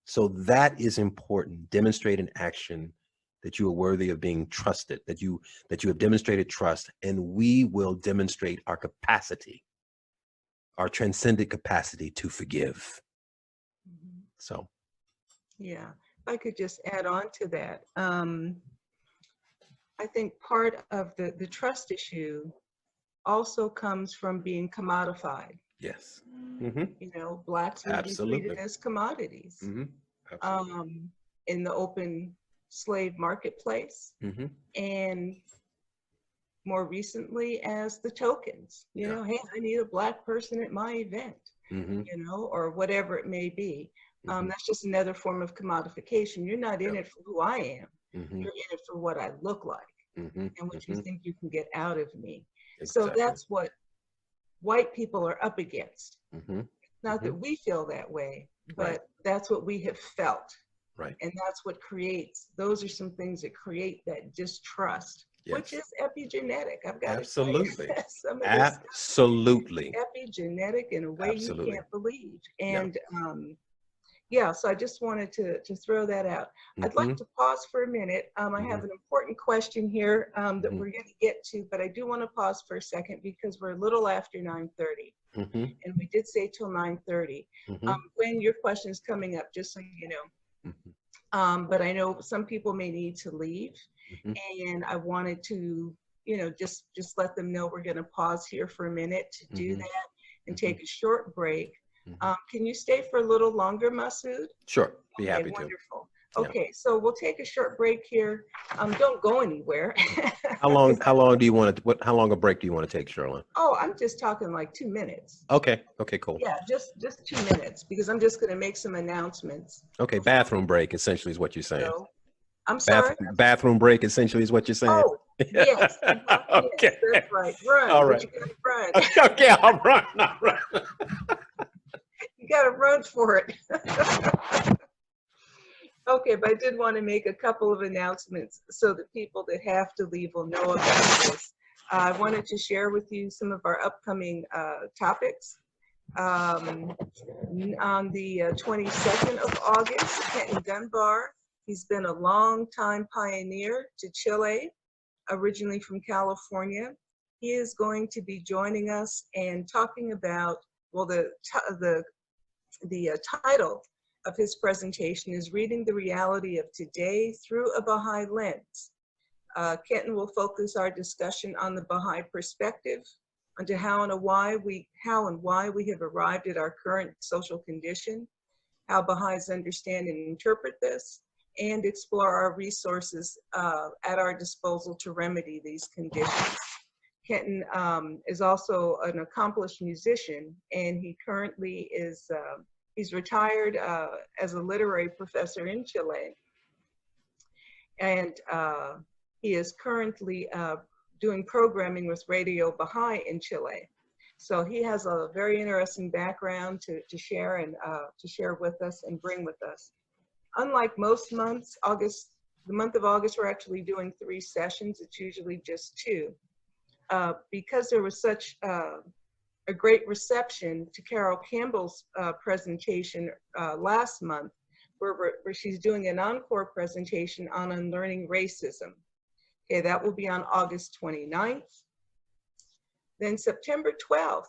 So that is important. Demonstrate in action that you are worthy of being trusted, that you have demonstrated trust, and we will demonstrate our capacity, our transcendent capacity to forgive. So. Yeah, if I could just add on to that. I think part of the trust issue also comes from being commodified. Yes. Mm-hmm. You know, Blacks would be Absolutely. treated as commodities Mm-hmm. Absolutely. in the open slave marketplace, Mm-hmm. and more recently as the tokens. You Yeah. know, hey, I need a Black person at my event, Mm-hmm. you know, or whatever it may be. Mm-hmm. That's just another form of commodification. You're not in Yeah. it for who I am. Mm-hmm. You're in it for what I look like Mm-hmm. and what you Mm-hmm. think you can get out of me. So Exactly. that's what white people are up against. Mm-hmm. Not Mm-hmm. that we feel that way, but Right. that's what we have felt. Right. And that's what creates, those are some things that create that distrust, which Yes. is epigenetic. I've got Absolutely. to tell you, some of this Absolutely. epigenetic in a way Absolutely. you can't believe. Yeah. And yeah, so I just wanted to throw that out. I'd Mm-hmm. like to pause for a minute. I have an important question here that Mm-hmm. we're going to get to, but I do want to pause for a second because we're a little after 9:30, Mm-hmm. and we did say till 9:30. Mm-hmm. When your question is coming up, just so you know. Mm-hmm. But I know some people may need to leave, Mm-hmm. and I wanted to, you know, just let them know we're going to pause here for a minute to do Mm-hmm. that and Mm-hmm. take a short break. Mm-hmm. Can you stay for a little longer, Masud? Sure. Be Okay, happy to. wonderful. Yeah. Okay, so we'll take a short break here. Don't go anywhere. How long do you want to? How long a break do you want to take, Sherlyn? Oh, I'm just talking like 2 minutes. Okay. Okay. Cool. Yeah, just 2 minutes because I'm just going to make some announcements. Okay. Bathroom break essentially is what you're saying. So, I'm sorry. Bathroom break essentially is what you're saying. Oh, yes. Okay. Yes, that's right. Run. All But right. you gotta run. Okay. I'll run. I'll run. You gotta run for it. Okay, but I did want to make a couple of announcements so that people that have to leave will know about this. I wanted to share with you some of our upcoming topics. On the 22nd of August, Kenton Dunbar, he's been a long-time pioneer to Chile, originally from California. He is going to be joining us and talking about, well, the title of his presentation is Reading the Reality of Today Through a Baha'i Lens. Kenton will focus our discussion on the Baha'i perspective, onto how and why we have arrived at our current social condition, how Baha'is understand and interpret this, and explore our resources at our disposal to remedy these conditions. Kenton is also an accomplished musician, and he currently is, he's retired as a literary professor in Chile. And he is currently doing programming with Radio Baha'i in Chile. So he has a very interesting background to share and to share with us and bring with us. Unlike most months, the month of August, we're actually doing 3 sessions. It's usually just 2. Because there was such a great reception to Carol Campbell's presentation last month, where she's doing an encore presentation on unlearning racism. Okay, that will be on August 29th. Then September 12th,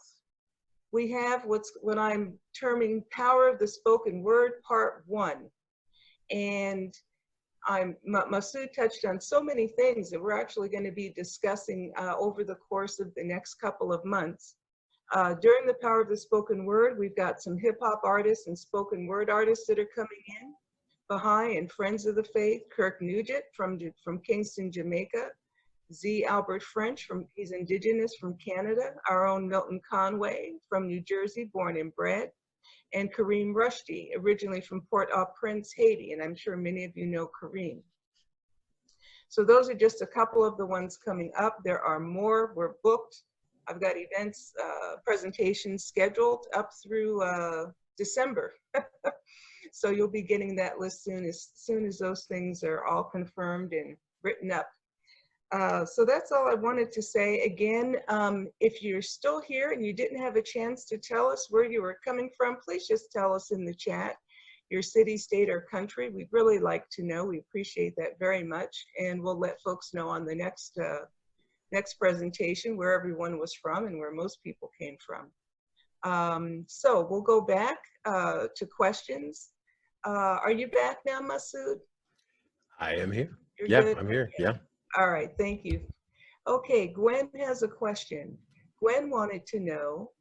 we have what I'm terming Power of the Spoken Word, Part 1. And Masud touched on so many things that we're actually going to be discussing over the course of the next couple of months. During the Power of the Spoken Word, we've got some hip hop artists and spoken word artists that are coming in. Baha'i and Friends of the Faith, Kirk Nugent from Kingston, Jamaica. Z. Albert French, he's indigenous from Canada. Our own Milton Conway from New Jersey, born and bred. And Kareem Rushdie, originally from Port-au-Prince, Haiti, and I'm sure many of you know Kareem. So those are just a couple of the ones coming up. There are more, we're booked. I've got events, presentations scheduled up through December. So you'll be getting that list soon as those things are all confirmed and written up. So that's all I wanted to say. Again, if you're still here and you didn't have a chance to tell us where you were coming from, please just tell us in the chat, your city, state, or country. We'd really like to know. We appreciate that very much. And we'll let folks know on the next presentation where everyone was from and where most people came from. So we'll go back to questions. Are you back now, Masud? I am here. You're Yeah, good? I'm here. Yeah. All right, thank you. Okay, Gwen has a question. Gwen wanted to know,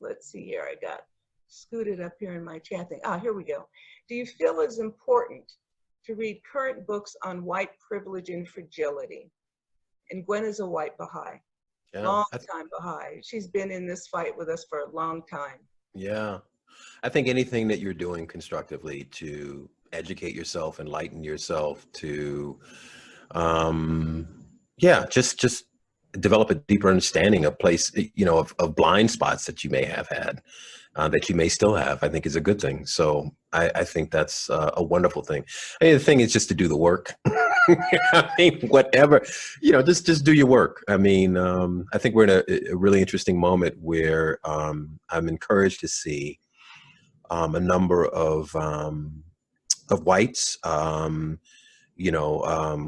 let's see here, I got scooted up here in my chat thing. Here we go. Do you feel it's important to read current books on white privilege and fragility? And Gwen is a white Baha'i, long time Baha'i. She's been in this fight with us for a long time. Yeah. I think anything that you're doing constructively to educate yourself, enlighten yourself, to, just develop a deeper understanding of place, of blind spots that you may have had, that you may still have, I think is a good thing. So I think that's a wonderful thing. I mean, the thing is just to do the work. I mean, whatever, just do your work. I mean, I think we're in a really interesting moment where I'm encouraged to see a number of whites,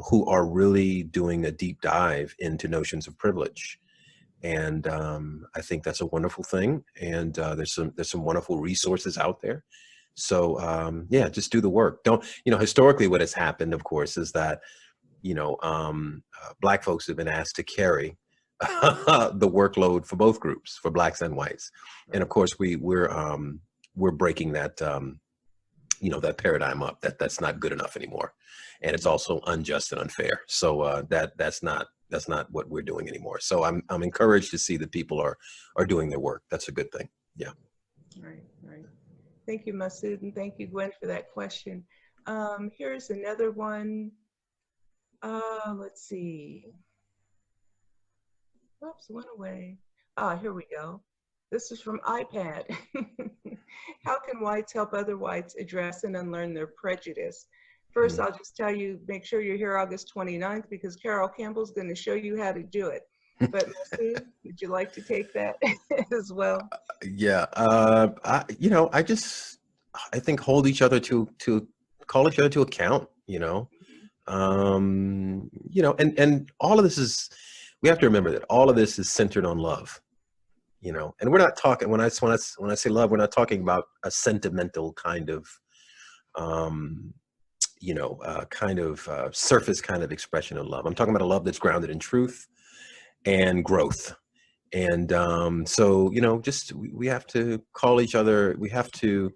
who are really doing a deep dive into notions of privilege. And I think that's a wonderful thing. And there's some wonderful resources out there. So just do the work. Don't, historically what has happened, of course, is that, Black folks have been asked to carry the workload for both groups, for Blacks and whites. And of course, we're breaking that, that paradigm up. That's not good enough anymore, and it's also unjust and unfair. So that's not what we're doing anymore. So I'm encouraged to see that people are doing their work. That's a good thing. Yeah. Right. Thank you, Masud, and thank you, Gwen, for that question. Here's another one. Let's see. Oops, went away. Here we go. This is from iPad. How can whites help other whites address and unlearn their prejudice? First, I'll just tell you, make sure you're here August 29th because Carol Campbell's going to show you how to do it. But Masud, would you like to take that as well? Yeah. I think hold each other to call each other to account, and all of this is, we have to remember that all of this is centered on love. And we're not talking, when I say love, we're not talking about a sentimental kind of, surface kind of expression of love. I'm talking about a love that's grounded in truth and growth. And we have to call each other, we have to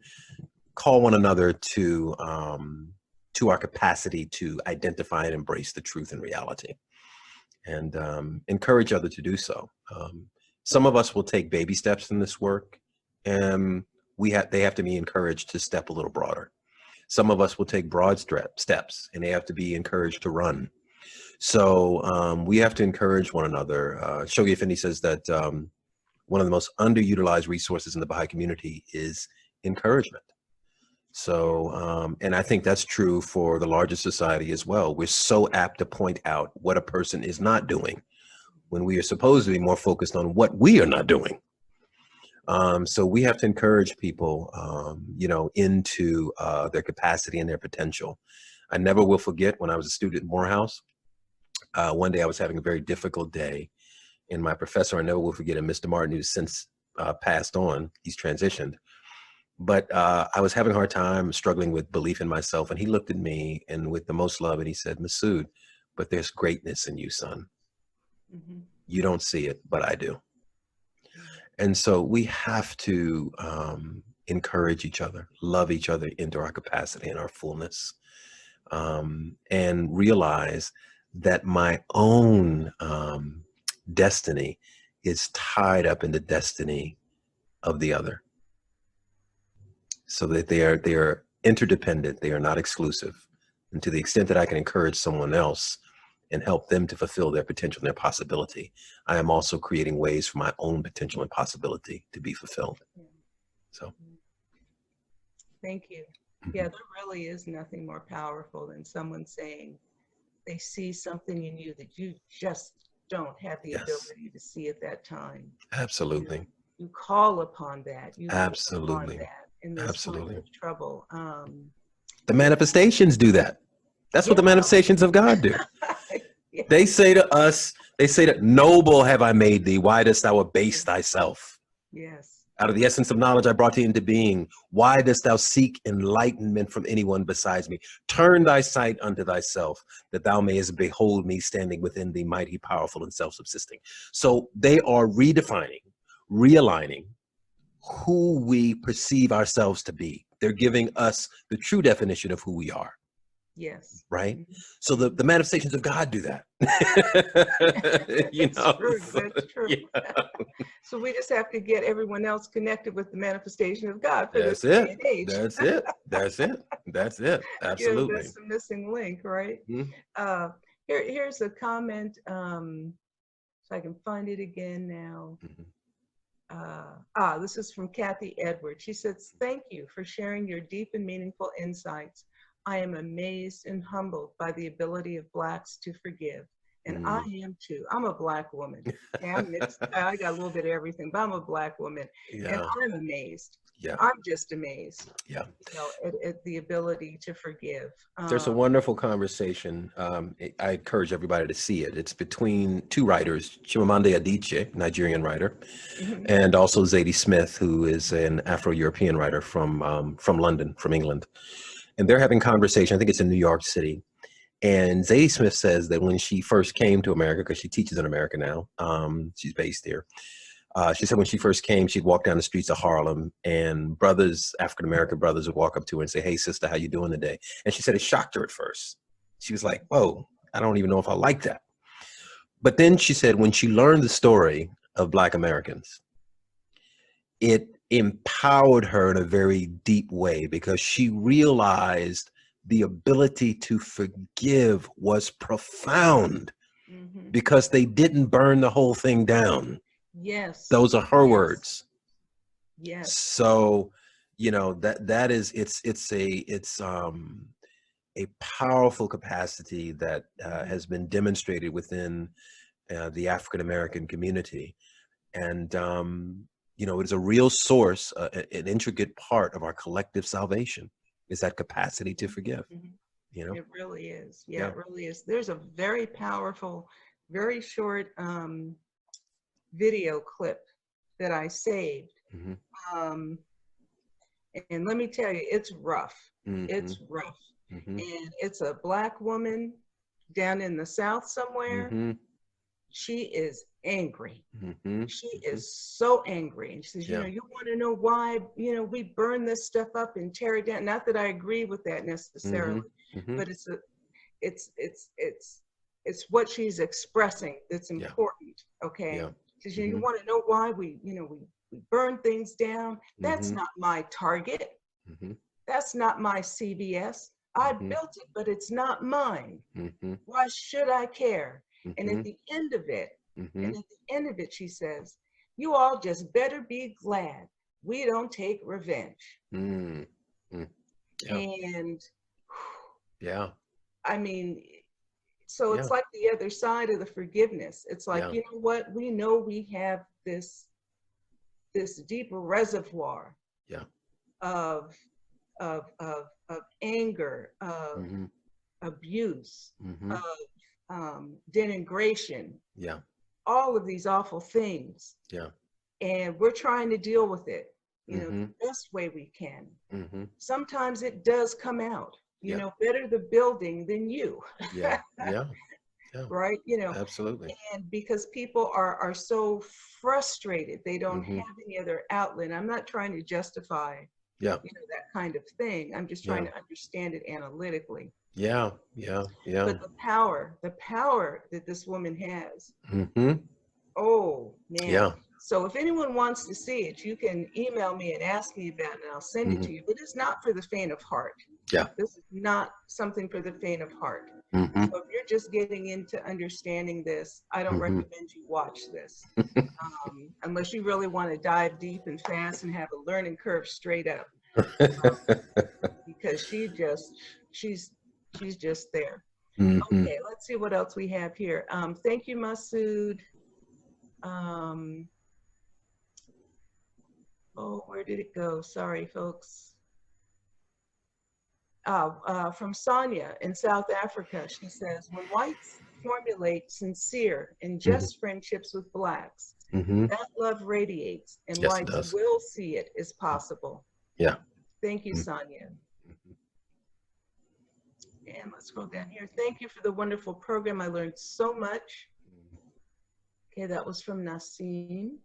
call one another to our capacity to identify and embrace the truth and reality, and encourage others to do so. Some of us will take baby steps in this work, and they have to be encouraged to step a little broader. Some of us will take broad steps, and they have to be encouraged to run. So we have to encourage one another. Shoghi Effendi says that one of the most underutilized resources in the Baha'i community is encouragement. So, and I think that's true for the larger society as well. We're so apt to point out what a person is not doing when we are supposed to be more focused on what we are not doing. So we have to encourage people, into their capacity and their potential. I never will forget when I was a student at Morehouse. One day I was having a very difficult day, and my professor, I never will forget him, Mr. Martin, who's since passed on, he's transitioned. But I was having a hard time struggling with belief in myself. And he looked at me and with the most love, and he said, Masud, but there's greatness in you, son. Mm-hmm. You don't see it, but I do. And so we have to encourage each other, love each other into our capacity and our fullness, and realize that my own destiny is tied up in the destiny of the other. So that they are interdependent, they are not exclusive. And to the extent that I can encourage someone else and help them to fulfill their potential and their possibility, I am also creating ways for my own potential and possibility to be fulfilled. So. Thank you. Yeah, there really is nothing more powerful than someone saying they see something in you that you just don't have the ability to see at that time. Absolutely. You call upon that. You absolutely. Upon that in this absolutely. Time of trouble. The manifestations do that. That's what the manifestations of God do. They say to us, noble have I made thee. Why dost thou abase thyself? Yes. Out of the essence of knowledge I brought thee into being. Why dost thou seek enlightenment from anyone besides me? Turn thy sight unto thyself, that thou mayest behold me standing within thee, mighty, powerful, and self-subsisting. So they are redefining, realigning who we perceive ourselves to be. They're giving us the true definition of who we are. Yes. Right? Mhm. So the manifestations of God do that. You That's know, true. so, That's true. yeah. So we just have to get everyone else connected with the manifestation of God for this That's day it. and age. That's it. That's it. That's it. Yeah, Absolutely. that's the missing link, right? Mhm. Here's a comment. So I can find it again now. Mhm. This is from Kathy Edwards. She says, "Thank you for sharing your deep and meaningful insights. I am amazed and humbled by the ability of Blacks to forgive." And I am too. I'm a Black woman. Yeah, I'm mixed. I got a little bit of everything, but I'm a Black woman. And Yeah. I'm amazed. Yeah. I'm just amazed, Yeah. you know, at the ability to forgive. There's a wonderful conversation. I encourage everybody to see it. It's between two writers, Chimamanda Adichie, Nigerian writer, Mhm. and also Zadie Smith, who is an Afro-European writer from London, from England. And they're having conversation. I think it's in New York City. And Zadie Smith says that when she first came to America, because she teaches in America now, she's based here. She said when she first came, she'd walk down the streets of Harlem, and brothers, African-American brothers, would walk up to her and say, "Hey, sister, how you doing today?" And she said it shocked her at first. She was like, "Whoa, I don't even know if I like that." But then she said when she learned the story of Black Americans, it empowered her in a very deep way, because she realized the ability to forgive was profound, Mhm. because they didn't burn the whole thing down. Yes. Those are her Yes. words. Yes. So, you know, that is, it's a powerful capacity that has been demonstrated within the African American community. And, you know, it is a real source, an intricate part of our collective salvation, is that capacity to forgive, Mhm. you know? It really is. Yeah. It really is. There's a very powerful, very short video clip that I saved. Mhm. And let me tell you, it's rough. It's Mhm. rough. Mhm. And it's a Black woman down in the South somewhere. Mhm. She is angry. Mhm. She is so angry. And she says, you Yeah. know, you want to know why, you know, we burn this stuff up and tear it down. Not that I agree with that necessarily, Mhm. but it's what she's expressing that's Yeah. important. Okay. Yeah. Because you want to know why we burn things down. That's Mhm. not my Target. Mhm. That's not my CVS. I Mhm. built it, but it's not mine. Mhm. Why should I care? And at Mhm. the end of it, Mhm. she says, you all just better be glad we don't take revenge. Mm. Mm. Yeah. And Yeah. I mean, so Yeah. it's like the other side of the forgiveness. It's like, Yeah. you know what? We know we have this deeper reservoir Yeah. of of anger, of Mhm. abuse, Mhm. of denigration, Yeah. all of these awful things. Yeah. And we're trying to deal with it, you know, the Mhm. best way we can. Mhm. Sometimes it does come out, you Yeah. know, better the building than you. Yeah. Yeah. Yeah. Right? You know, Absolutely. and because people are so frustrated, they don't Mhm. have any other outlet. I'm not trying to justify, Yeah. you know, that kind of thing. I'm just trying Yeah. to understand it analytically. Yeah. Yeah. Yeah. But the power that this woman has, Mhm. oh man. Yeah. So if anyone wants to see it, you can email me and ask me about it and I'll send it to Mhm. you. But it's not for the faint of heart. Yeah. This is not something for the faint of heart. Mhm. So if you're just getting into understanding this, I don't Mhm. recommend you watch this. Unless you really want to dive deep and fast and have a learning curve straight up. Because she's just there. Mhm. Okay, let's see what else we have here. Thank you, Masud. Oh, where did it go? Sorry, folks. From Sonia in South Africa. She says, when whites formulate sincere and just friendships with Blacks. That love radiates, and Yes, it whites does. will see it as possible. Yeah. Thank you, Sonia. And let's scroll down here. Thank you for the wonderful program. I learned so much. Okay, that was from Nasim.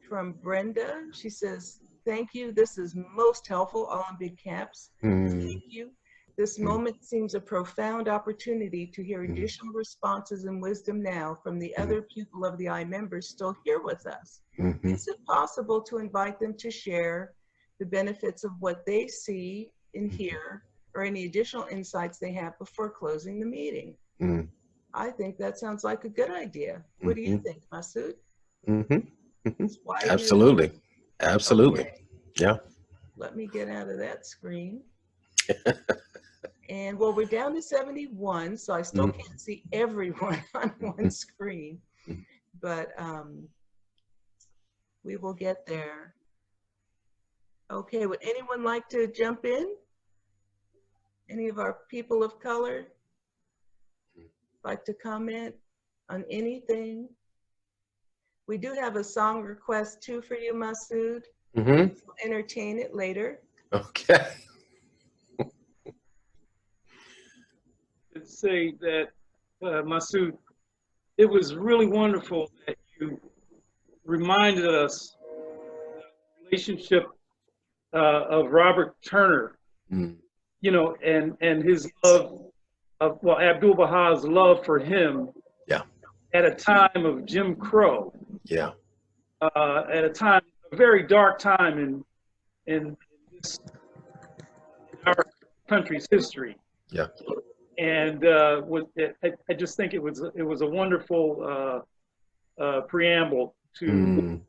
From Brenda, she says, thank you. This is most helpful, all in big caps. Thank you. This moment seems a profound opportunity to hear additional responses and wisdom now from the other Pupil of the Eye members still here with us. Is it possible to invite them to share the benefits of what they see and hear, or any additional insights they have before closing the meeting? I think that sounds like a good idea. What do you think, Masud? Absolutely. Absolutely. Okay. Yeah. Let me get out of that screen. And well, we're down to 71, so I still can't see everyone on one screen, but we will get there. Okay, would anyone like to jump in? Any of our people of color like to comment on anything? We do have a song request too for you, Masud. We'll entertain it later. Okay. To say that, Masud, it was really wonderful that you reminded us the relationship of Robert Turner, you know, and his love of, well, Abdu'l-Baha's love for him. Yeah. At a time of Jim Crow. Yeah. At a time, a very dark time in our country's history. Yeah. And I just think it was a wonderful preamble to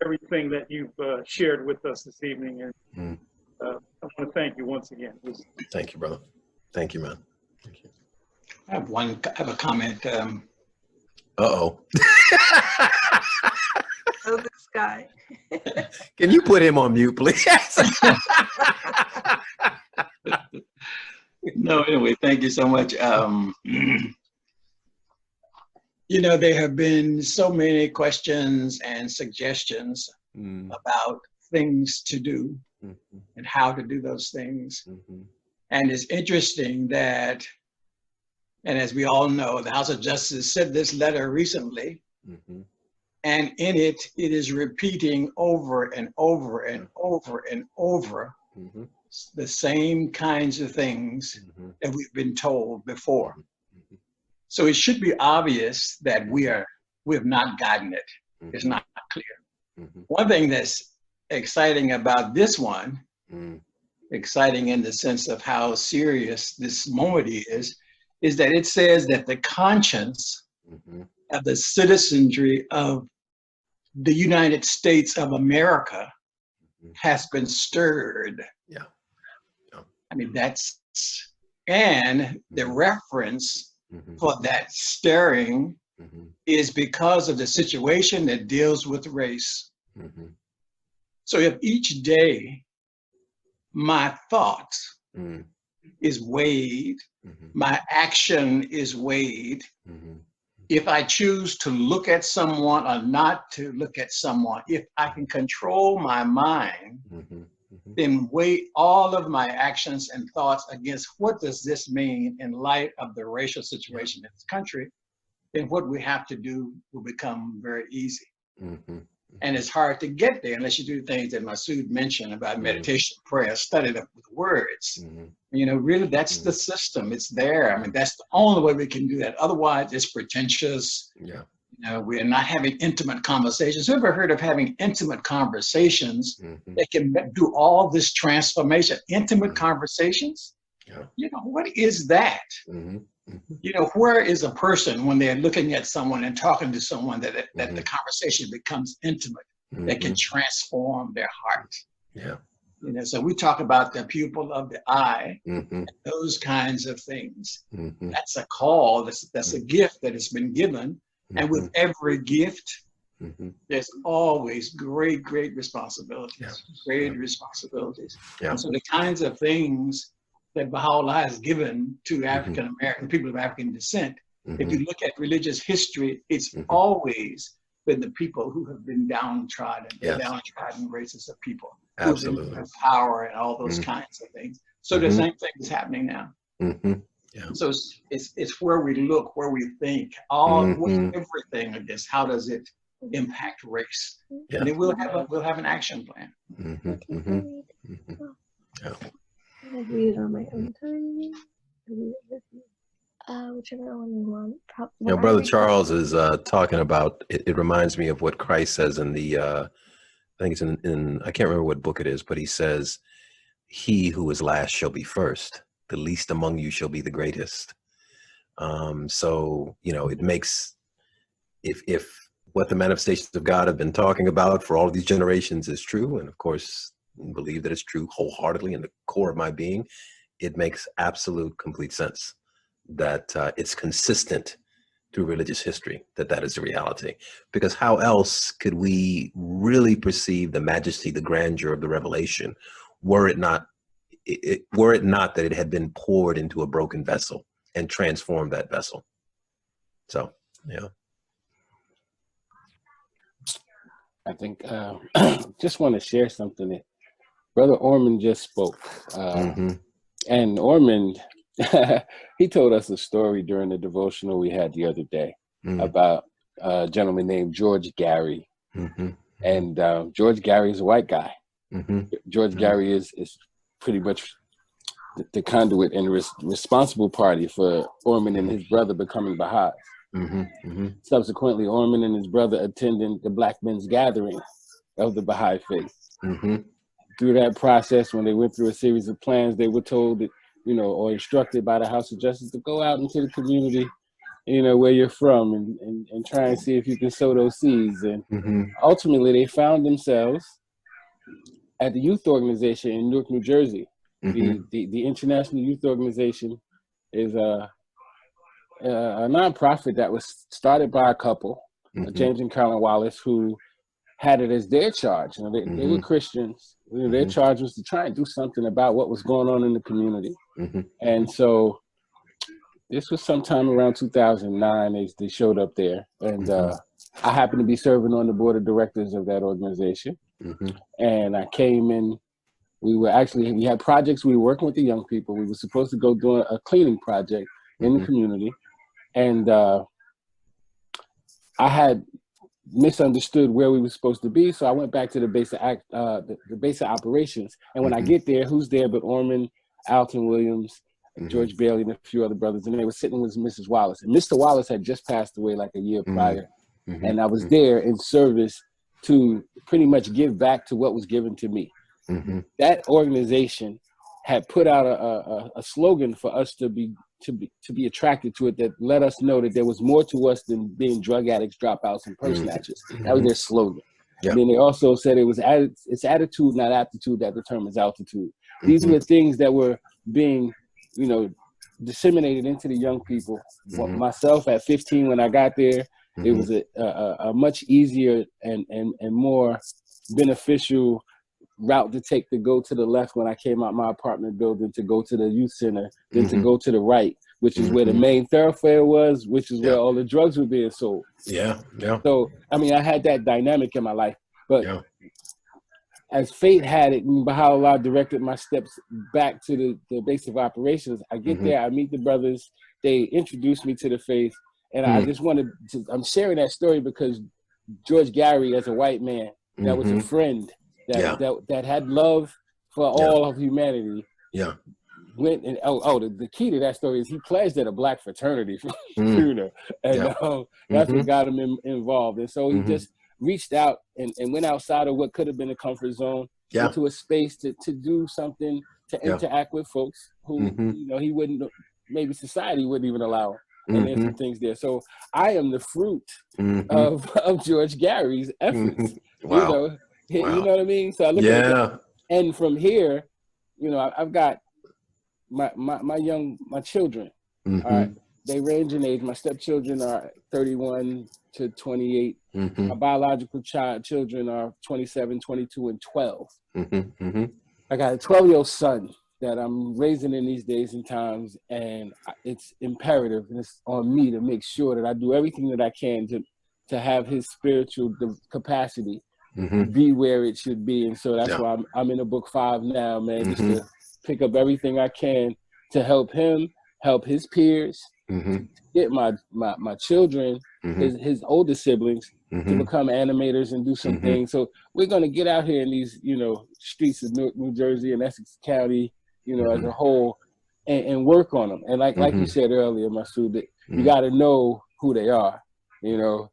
everything that you've shared with us this evening, and I want to thank you once again. Thank you, brother. Thank you, man. Thank you. I have a comment. Uh-oh. Oh, this guy. Can you put him on mute, please? No, anyway, thank you so much. You know, there have been so many questions and suggestions about things to do and how to do those things. And it's interesting that, and as we all know, the House of Justice sent this letter recently, and in it, it is repeating over and over and over and over the same kinds of things that we've been told before. So it should be obvious that we have not gotten it. It's not clear. One thing that's exciting about this one, exciting in the sense of how serious this moment is that it says that the conscience of the citizenry of the United States of America has been stirred. Yeah. I mean, and the reference for that stirring is because of the situation that deals with race. So if each day my thought is weighed, my action is weighed, if I choose to look at someone or not to look at someone, if I can control my mind, then weigh all of my actions and thoughts against what does this mean in light of the racial situation in this country, then what we have to do will become very easy. And it's hard to get there unless you do things that Masud mentioned about meditation, prayer, study with words. You know, really, that's the system. It's there. I mean, that's the only way we can do that. Otherwise, it's pretentious. Yeah. You know, we're not having intimate conversations. Who ever heard of having intimate conversations that can do all this transformation? Intimate conversations? Yeah. You know, what is that? You know, where is a person when they're looking at someone and talking to someone that the conversation becomes intimate, that can transform their heart? Yeah. You know, so we talk about the pupil of the eye, and those kinds of things. That's a call, that's a gift that has been given. And with every gift, there's always great, great responsibilities, great responsibilities. And so the kinds of things that Baha'u'llah has given to African American people of African descent. If you look at religious history, it's always been the people who have been downtrodden, the downtrodden races of people, who have been given power and all those kinds of things. So the same thing is happening now. So it's where we look, where we think, everything of this. How does it impact race? And then we'll have an action plan. I read it on my own time. I read it with you. Whichever one you want. You know, Brother Charles is talking about, it reminds me of what Christ says in the, I think it's in, I can't remember what book it is, but he says, he who is last shall be first. The least among you shall be the greatest. So, you know, it makes, if what the manifestations of God have been talking about for all of these generations is true, and of course, believe that it's true wholeheartedly in the core of my being, it makes absolute, complete sense that it's consistent through religious history, that is the reality. Because how else could we really perceive the majesty, the grandeur of the revelation, were it not that it had been poured into a broken vessel and transformed that vessel? So, yeah. I think just want to share something that Brother Ormond just spoke. And Ormond, he told us a story during the devotional we had the other day about a gentleman named George Gary. And George Gary is a white guy. George Gary is pretty much the conduit and responsible party for Ormond and his brother becoming Baha'is. Subsequently, Ormond and his brother attended the Black Men's Gathering of the Baha'i faith. Through that process, when they went through a series of plans, they were told that, you know, or instructed by the House of Justice to go out into the community, you know, where you're from and try and see if you can sow those seeds. And ultimately, they found themselves at the youth organization in Newark, New Jersey. The International Youth Organization is a nonprofit that was started by a couple, James and Carolyn Wallace, who had it as their charge. You know, they were Christians. You know, their charge was to try and do something about what was going on in the community. And so this was sometime around 2009, they showed up there. And I happened to be serving on the board of directors of that organization. And I came in, we had projects, we were working with the young people. We were supposed to go do a cleaning project in the community. And I had misunderstood where we were supposed to be, so I went back to the base of the base of operations. And when I get there, who's there but Ormond, Alton Williams, George Bailey, and a few other brothers, and they were sitting with Mrs. Wallace. And Mr. Wallace had just passed away like a year prior, and I was there in service to pretty much give back to what was given to me. That organization had put out a slogan for us to be attracted to it, that let us know that there was more to us than being drug addicts, dropouts, and purse snatchers. That was their slogan. And then they also said it's attitude, not aptitude, that determines altitude. These were things that were being, you know, disseminated into the young people. Myself at 15, when I got there, it was a much easier and more beneficial route to take, to go to the left when I came out my apartment building, to go to the youth center, then to go to the right, which is where the main thoroughfare was, which is where all the drugs were being sold. So, I mean, I had that dynamic in my life, but as fate had it, and Baha'u'llah directed my steps back to the base of operations. I get there, I meet the brothers, they introduced me to the faith, and I just wanted to, I'm sharing that story because George Gary, as a white man, that was a friend, that had love for all of humanity. Went and the key to that story is he pledged at a black fraternity, you know, and that's what got him involved. And so he just reached out and went outside of what could have been a comfort zone into a space to do something, to interact with folks who you know he wouldn't, maybe society wouldn't even allow. And there's some things there. So I am the fruit of George Gary's efforts. You know what I mean? So I look at it, and from here, you know, I've got my children. All right, they range in age. My stepchildren are 31 to 28. My biological children are 27, 22, and 12. I got a 12-year-old son that I'm raising in these days and times, and it's imperative, and it's on me to make sure that I do everything that I can to have his spiritual capacity be where it should be. And so that's why I'm in a book 5 now, man, just to pick up everything I can to help him, help his peers, get my children, his older siblings, to become animators and do some things. So we're gonna get out here in these, you know, streets of New Jersey and Essex County, you know, as a whole, and work on them. And like you said earlier, Masud, that you got to know who they are. You know,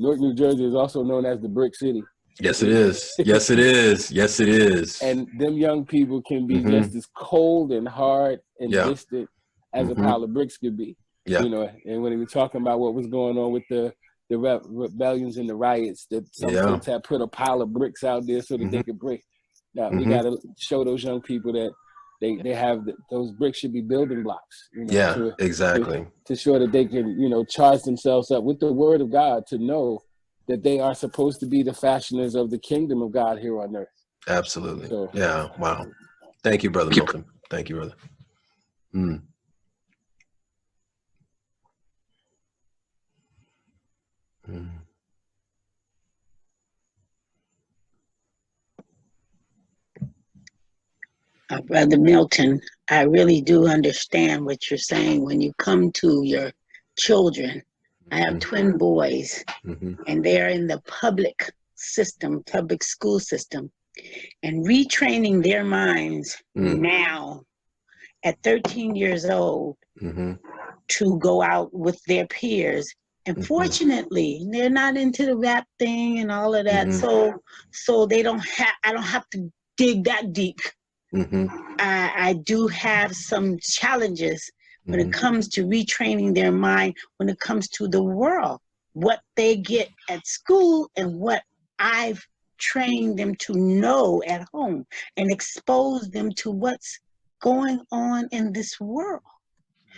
Newark, New Jersey is also known as the Brick City. Yes, it is. Yes, it is. Yes, it is. And them young people can be just as cold and hard and distant as a pile of bricks could be. You know, and when we were talking about what was going on with the rebellions and the riots, that some folks had put a pile of bricks out there so that they could break. Now we got to show those young people that they have those bricks should be building blocks. You know, exactly. To show that they can, you know, charge themselves up with the word of God to know that they are supposed to be the fashioners of the kingdom of God here on earth. Absolutely. So, yeah. Wow. Thank you, Brother Milton. Thank you, brother. Brother Milton, I really do understand what you're saying when you come to your children. I have twin boys, and they're in the public system, public school system, and retraining their minds now at 13 years old to go out with their peers. And fortunately, they're not into the rap thing and all of that, so they don't have. I don't have to dig that deep. I do have some challenges when it comes to retraining their mind, when it comes to the world, what they get at school and what I've trained them to know at home, and expose them to what's going on in this world.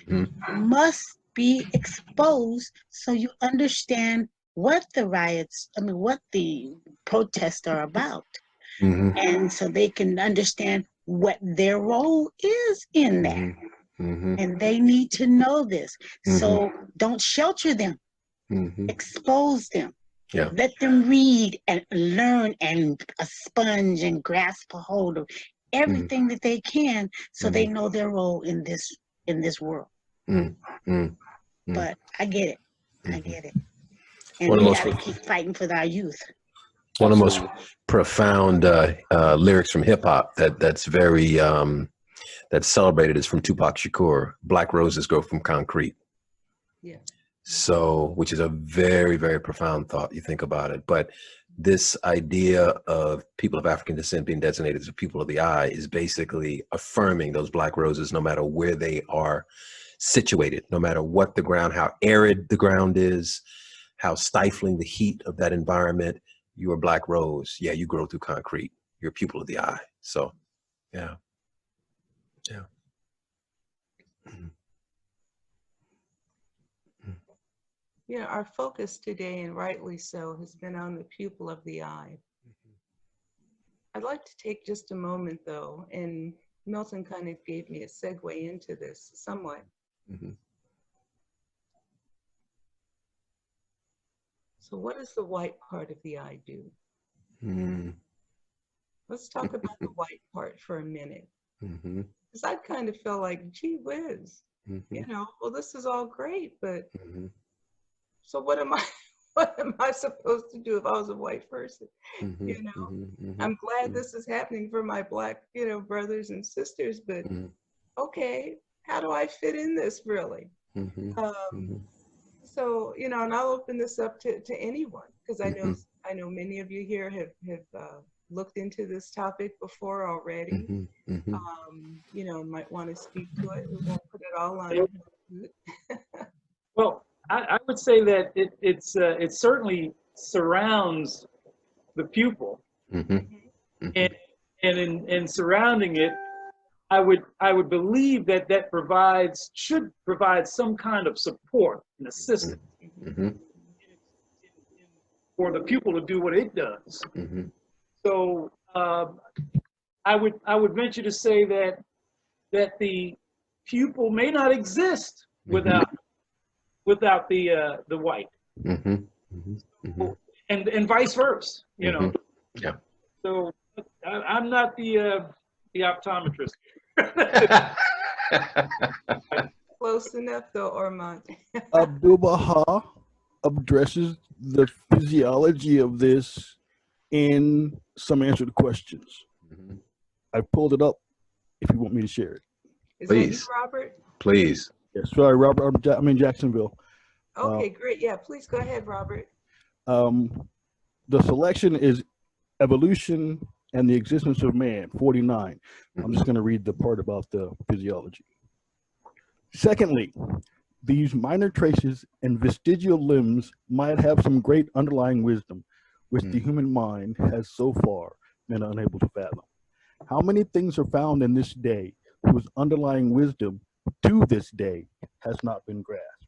Must be exposed so you understand what the riots, what the protests are about. And so they can understand what their role is in that. And they need to know this. So don't shelter them, expose them. Let them read and learn and a sponge and grasp a hold of everything that they can so they know their role in this world. But I get it. I get it. And we got to keep fighting for our youth. One of the most profound lyrics from hip hop that's very that's celebrated is from Tupac Shakur. Black roses grow from concrete. So, which is a very, very profound thought. You think about it, but this idea of people of African descent being designated as a people of the eye is basically affirming those black roses, no matter where they are situated, no matter what the ground, how arid the ground is, how stifling the heat of that environment. You're a black rose. Yeah, you grow through concrete. You're a pupil of the eye. So, yeah. Yeah, our focus today, and rightly so, has been on the pupil of the eye. I'd like to take just a moment, though, and Milton kind of gave me a segue into this somewhat. So what does the white part of the eye do? Let's talk about the white part for a minute. Because I kind of feel like, gee whiz, you know, well, this is all great, but so what am I supposed to do if I was a white person? You know, I'm glad this is happening for my black, you know, brothers and sisters, but okay, how do I fit in this really? So, you know, and I'll open this up to anyone, because I know many of you here have looked into this topic before already. You know, might want to speak to it. We won't put it all on. Well, I would say that it certainly surrounds the pupil, and in surrounding it, I would believe that should provide some kind of support and assistance for the pupil to do what it does. So I would venture to say that that the pupil may not exist without the white, and vice versa. You know. Yeah. So I'm not the optometrist. Close enough though, Ormond. Abdu'l-Baha addresses the physiology of this in some answered questions. I pulled it up if you want me to share it. Is Please. that you, Robert? Please. Yeah, sorry, Robert. I'm in Jacksonville. Okay, great. Yeah, please go ahead, Robert. The selection is evolution and the existence of man, 49. I'm just going to read the part about the physiology. Secondly, these minor traces and vestigial limbs might have some great underlying wisdom, which the human mind has so far been unable to fathom. How many things are found in this day whose underlying wisdom to this day has not been grasped?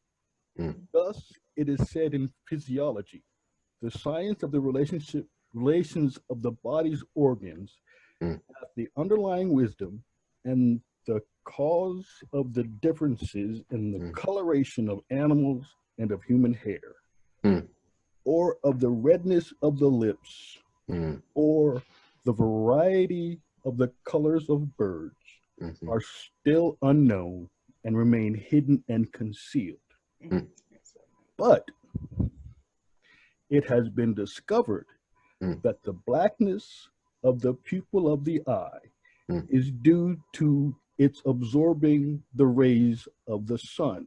Thus, it is said in physiology, the science of the relations of the body's organs have the underlying wisdom and the cause of the differences in the coloration of animals and of human hair, or of the redness of the lips, or the variety of the colors of birds, are still unknown and remain hidden and concealed. But it has been discovered that the blackness of the pupil of the eye is due to its absorbing the rays of the sun.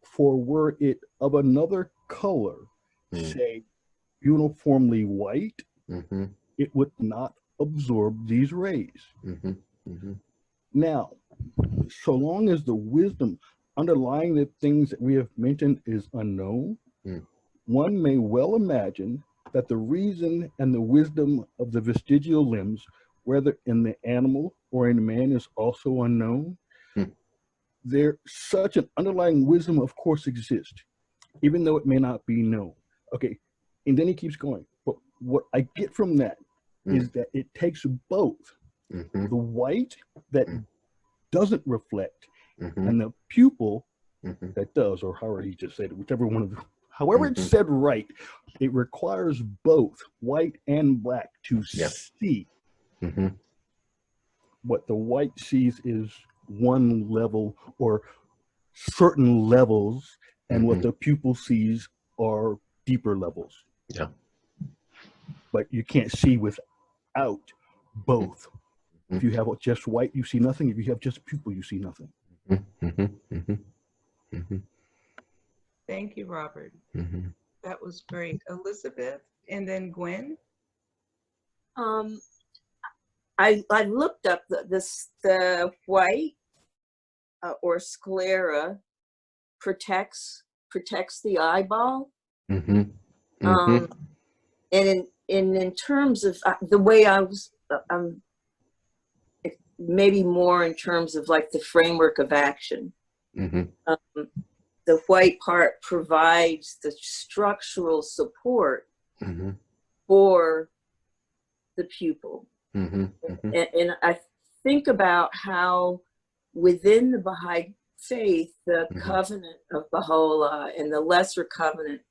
For were it of another color, say uniformly white, it would not absorb these rays. Now, so long as the wisdom underlying the things that we have mentioned is unknown, one may well imagine that the reason and the wisdom of the vestigial limbs, whether in the animal or in man, is also unknown. There, such an underlying wisdom, of course, exists, even though it may not be known. Okay, and then he keeps going. But what I get from that is that it takes both the white that doesn't reflect and the pupil that does, or however he just said it, whichever one of the, however it's said right, it requires both white and black to see. What the white sees is one level or certain levels, and what the pupil sees are deeper levels. Yeah. But you can't see without both. If you have just white, you see nothing. If you have just pupil, you see nothing. Thank you, Robert. That was great. Elizabeth, and then Gwen. I looked up the white or sclera protects the eyeball. And in terms of the way I was, maybe more in terms of like the framework of action. The white part provides the structural support for the pupil. And I think about how within the Baha'i faith, the covenant of Baha'u'llah and the lesser covenant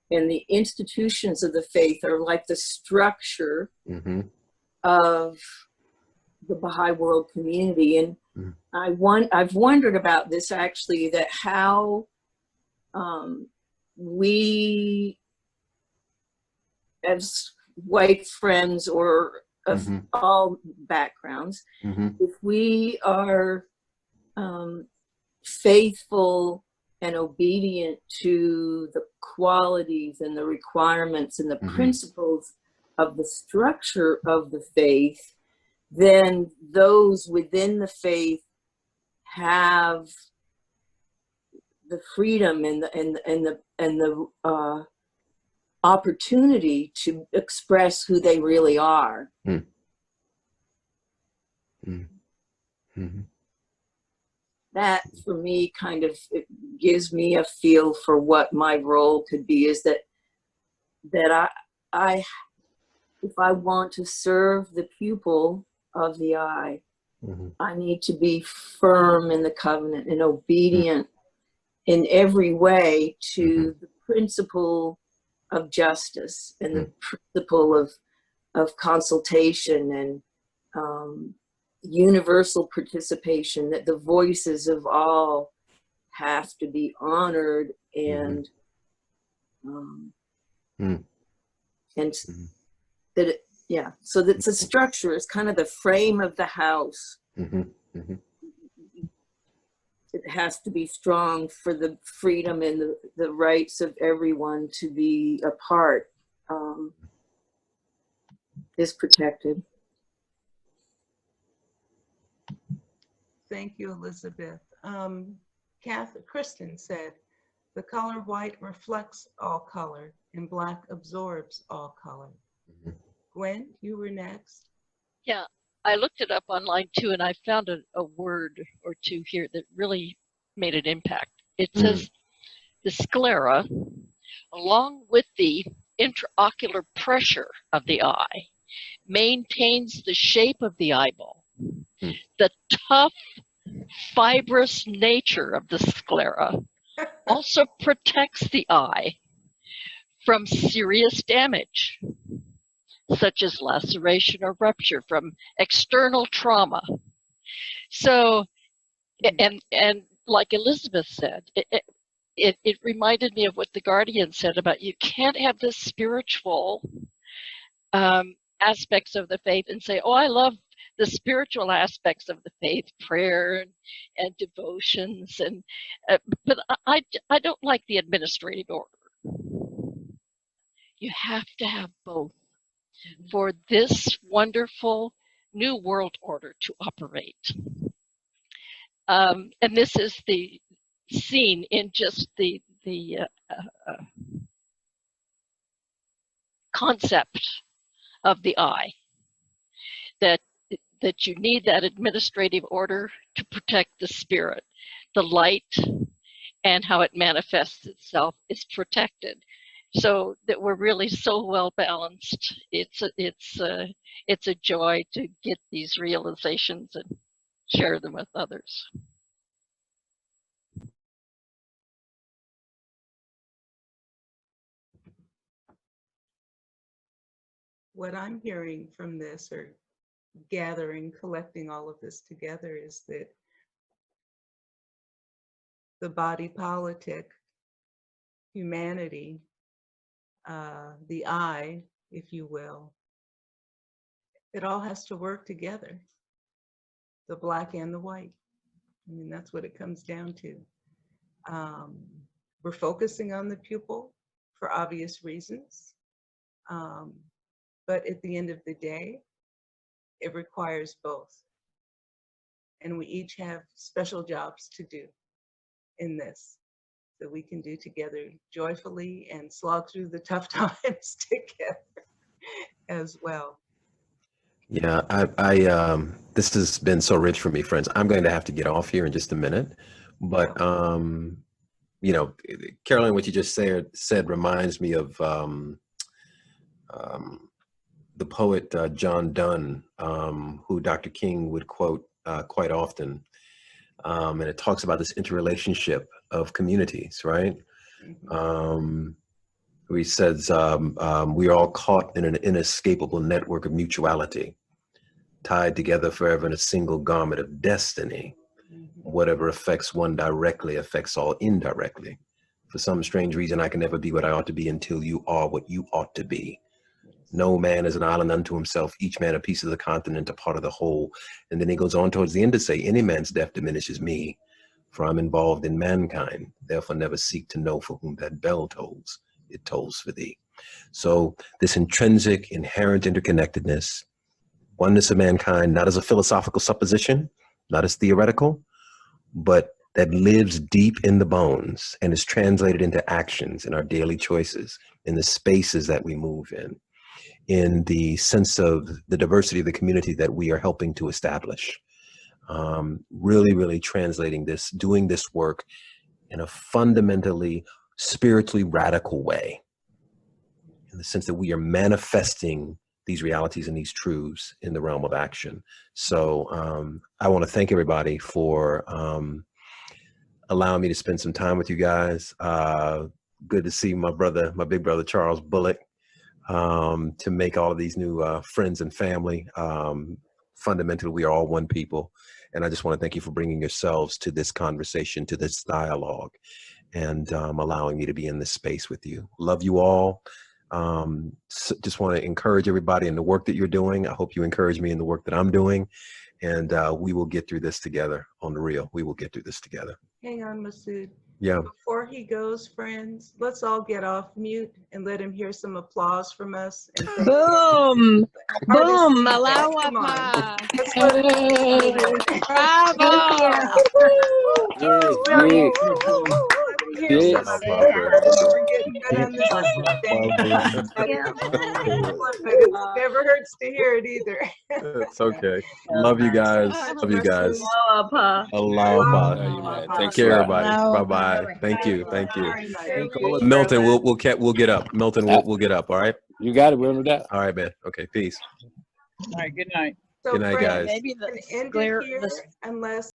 and the institutions of the faith are like the structure of the Baha'i world community. And I've wondered about this actually, that how we as white friends or of all backgrounds, if we are faithful and obedient to the qualities and the requirements and the principles of the structure of the faith, then those within the faith have the freedom and the opportunity to express who they really are. That for me kind of, it gives me a feel for what my role could be, is that I if I want to serve the pupil of the eye, I need to be firm in the covenant and obedient in every way to the principle of justice and the principle of consultation and universal participation, that the voices of all have to be honored and that it, yeah, so that's the structure is kind of the frame of the house. It has to be strong for the freedom and the rights of everyone to be a part is protected. Thank you, Elizabeth. Kristen said, the color white reflects all color and black absorbs all color. Gwen, you were next. Yeah, I looked it up online too, and I found a word or two here that really made an impact. It says the sclera, along with the intraocular pressure of the eye, maintains the shape of the eyeball. The tough, fibrous nature of the sclera also protects the eye from serious damage, such as laceration or rupture from external trauma. So, and like Elizabeth said, it reminded me of what the Guardian said about you can't have the spiritual aspects of the faith and say, oh, I love the spiritual aspects of the faith, prayer and devotions, and but I don't like the administrative order. You have to have both for this wonderful new world order to operate. And this is the scene in just the concept of the eye, that you need that administrative order to protect the spirit. The light and how it manifests itself is protected, so that we're really so well balanced. It's a joy to get these realizations and share them with others. What I'm hearing from this, or gathering, collecting all of this together, is that the body politic, humanity, the I, if you will, it all has to work together, the black and the white. I mean, that's what it comes down to. We're focusing on the pupil for obvious reasons, but at the end of the day, it requires both. And we each have special jobs to do in this that we can do together joyfully and slog through the tough times together as well. Yeah, this has been so rich for me, friends. I'm going to have to get off here in just a minute, but you know, Caroline, what you just said reminds me of the poet John Donne, who Dr. King would quote quite often, and it talks about this interrelationship of communities, right? Where he says, we are all caught in an inescapable network of mutuality, tied together forever in a single garment of destiny. Whatever affects one directly affects all indirectly. For some strange reason, I can never be what I ought to be until you are what you ought to be. No man is an island unto himself, each man a piece of the continent, a part of the whole. And then he goes on towards the end to say, any man's death diminishes me, for I'm involved in mankind. Therefore never seek to know for whom that bell tolls. It tolls for thee. So this intrinsic, inherent interconnectedness, oneness of mankind, not as a philosophical supposition, not as theoretical, but that lives deep in the bones and is translated into actions in our daily choices, in the spaces that we move in the sense of the diversity of the community that we are helping to establish. Really, really translating this, doing this work in a fundamentally, spiritually radical way, in the sense that we are manifesting these realities and these truths in the realm of action. So I want to thank everybody for allowing me to spend some time with you guys. Good to see my brother, my big brother, Charles Bullock, to make all of these new friends and family. Fundamentally, we are all one people. And I just want to thank you for bringing yourselves to this conversation, to this dialogue, and allowing me to be in this space with you. Love you all. Just want to encourage everybody in the work that you're doing. I hope you encourage me in the work that I'm doing. And we will get through this together on the real. We will get through this together. Hang on, Masud. Yeah. Before he goes, friends, let's all get off mute and let him hear some applause from us. And thank Boom! Artist Boom! feedback. Malawa Come on. pa! Let's let him Bravo! hear some of it. We're getting good on this thing. But it never hurts to hear it either. It's okay. Love you guys. Love you guys. Aloha. Take care, everybody. Bye-bye. Thank you. Thank you. Milton, we'll get up. Milton, we'll get up. All right. You got it. We'll do that. All right, man. Okay. Peace. All right, good night. So Good night, friends, guys. we can end it here unless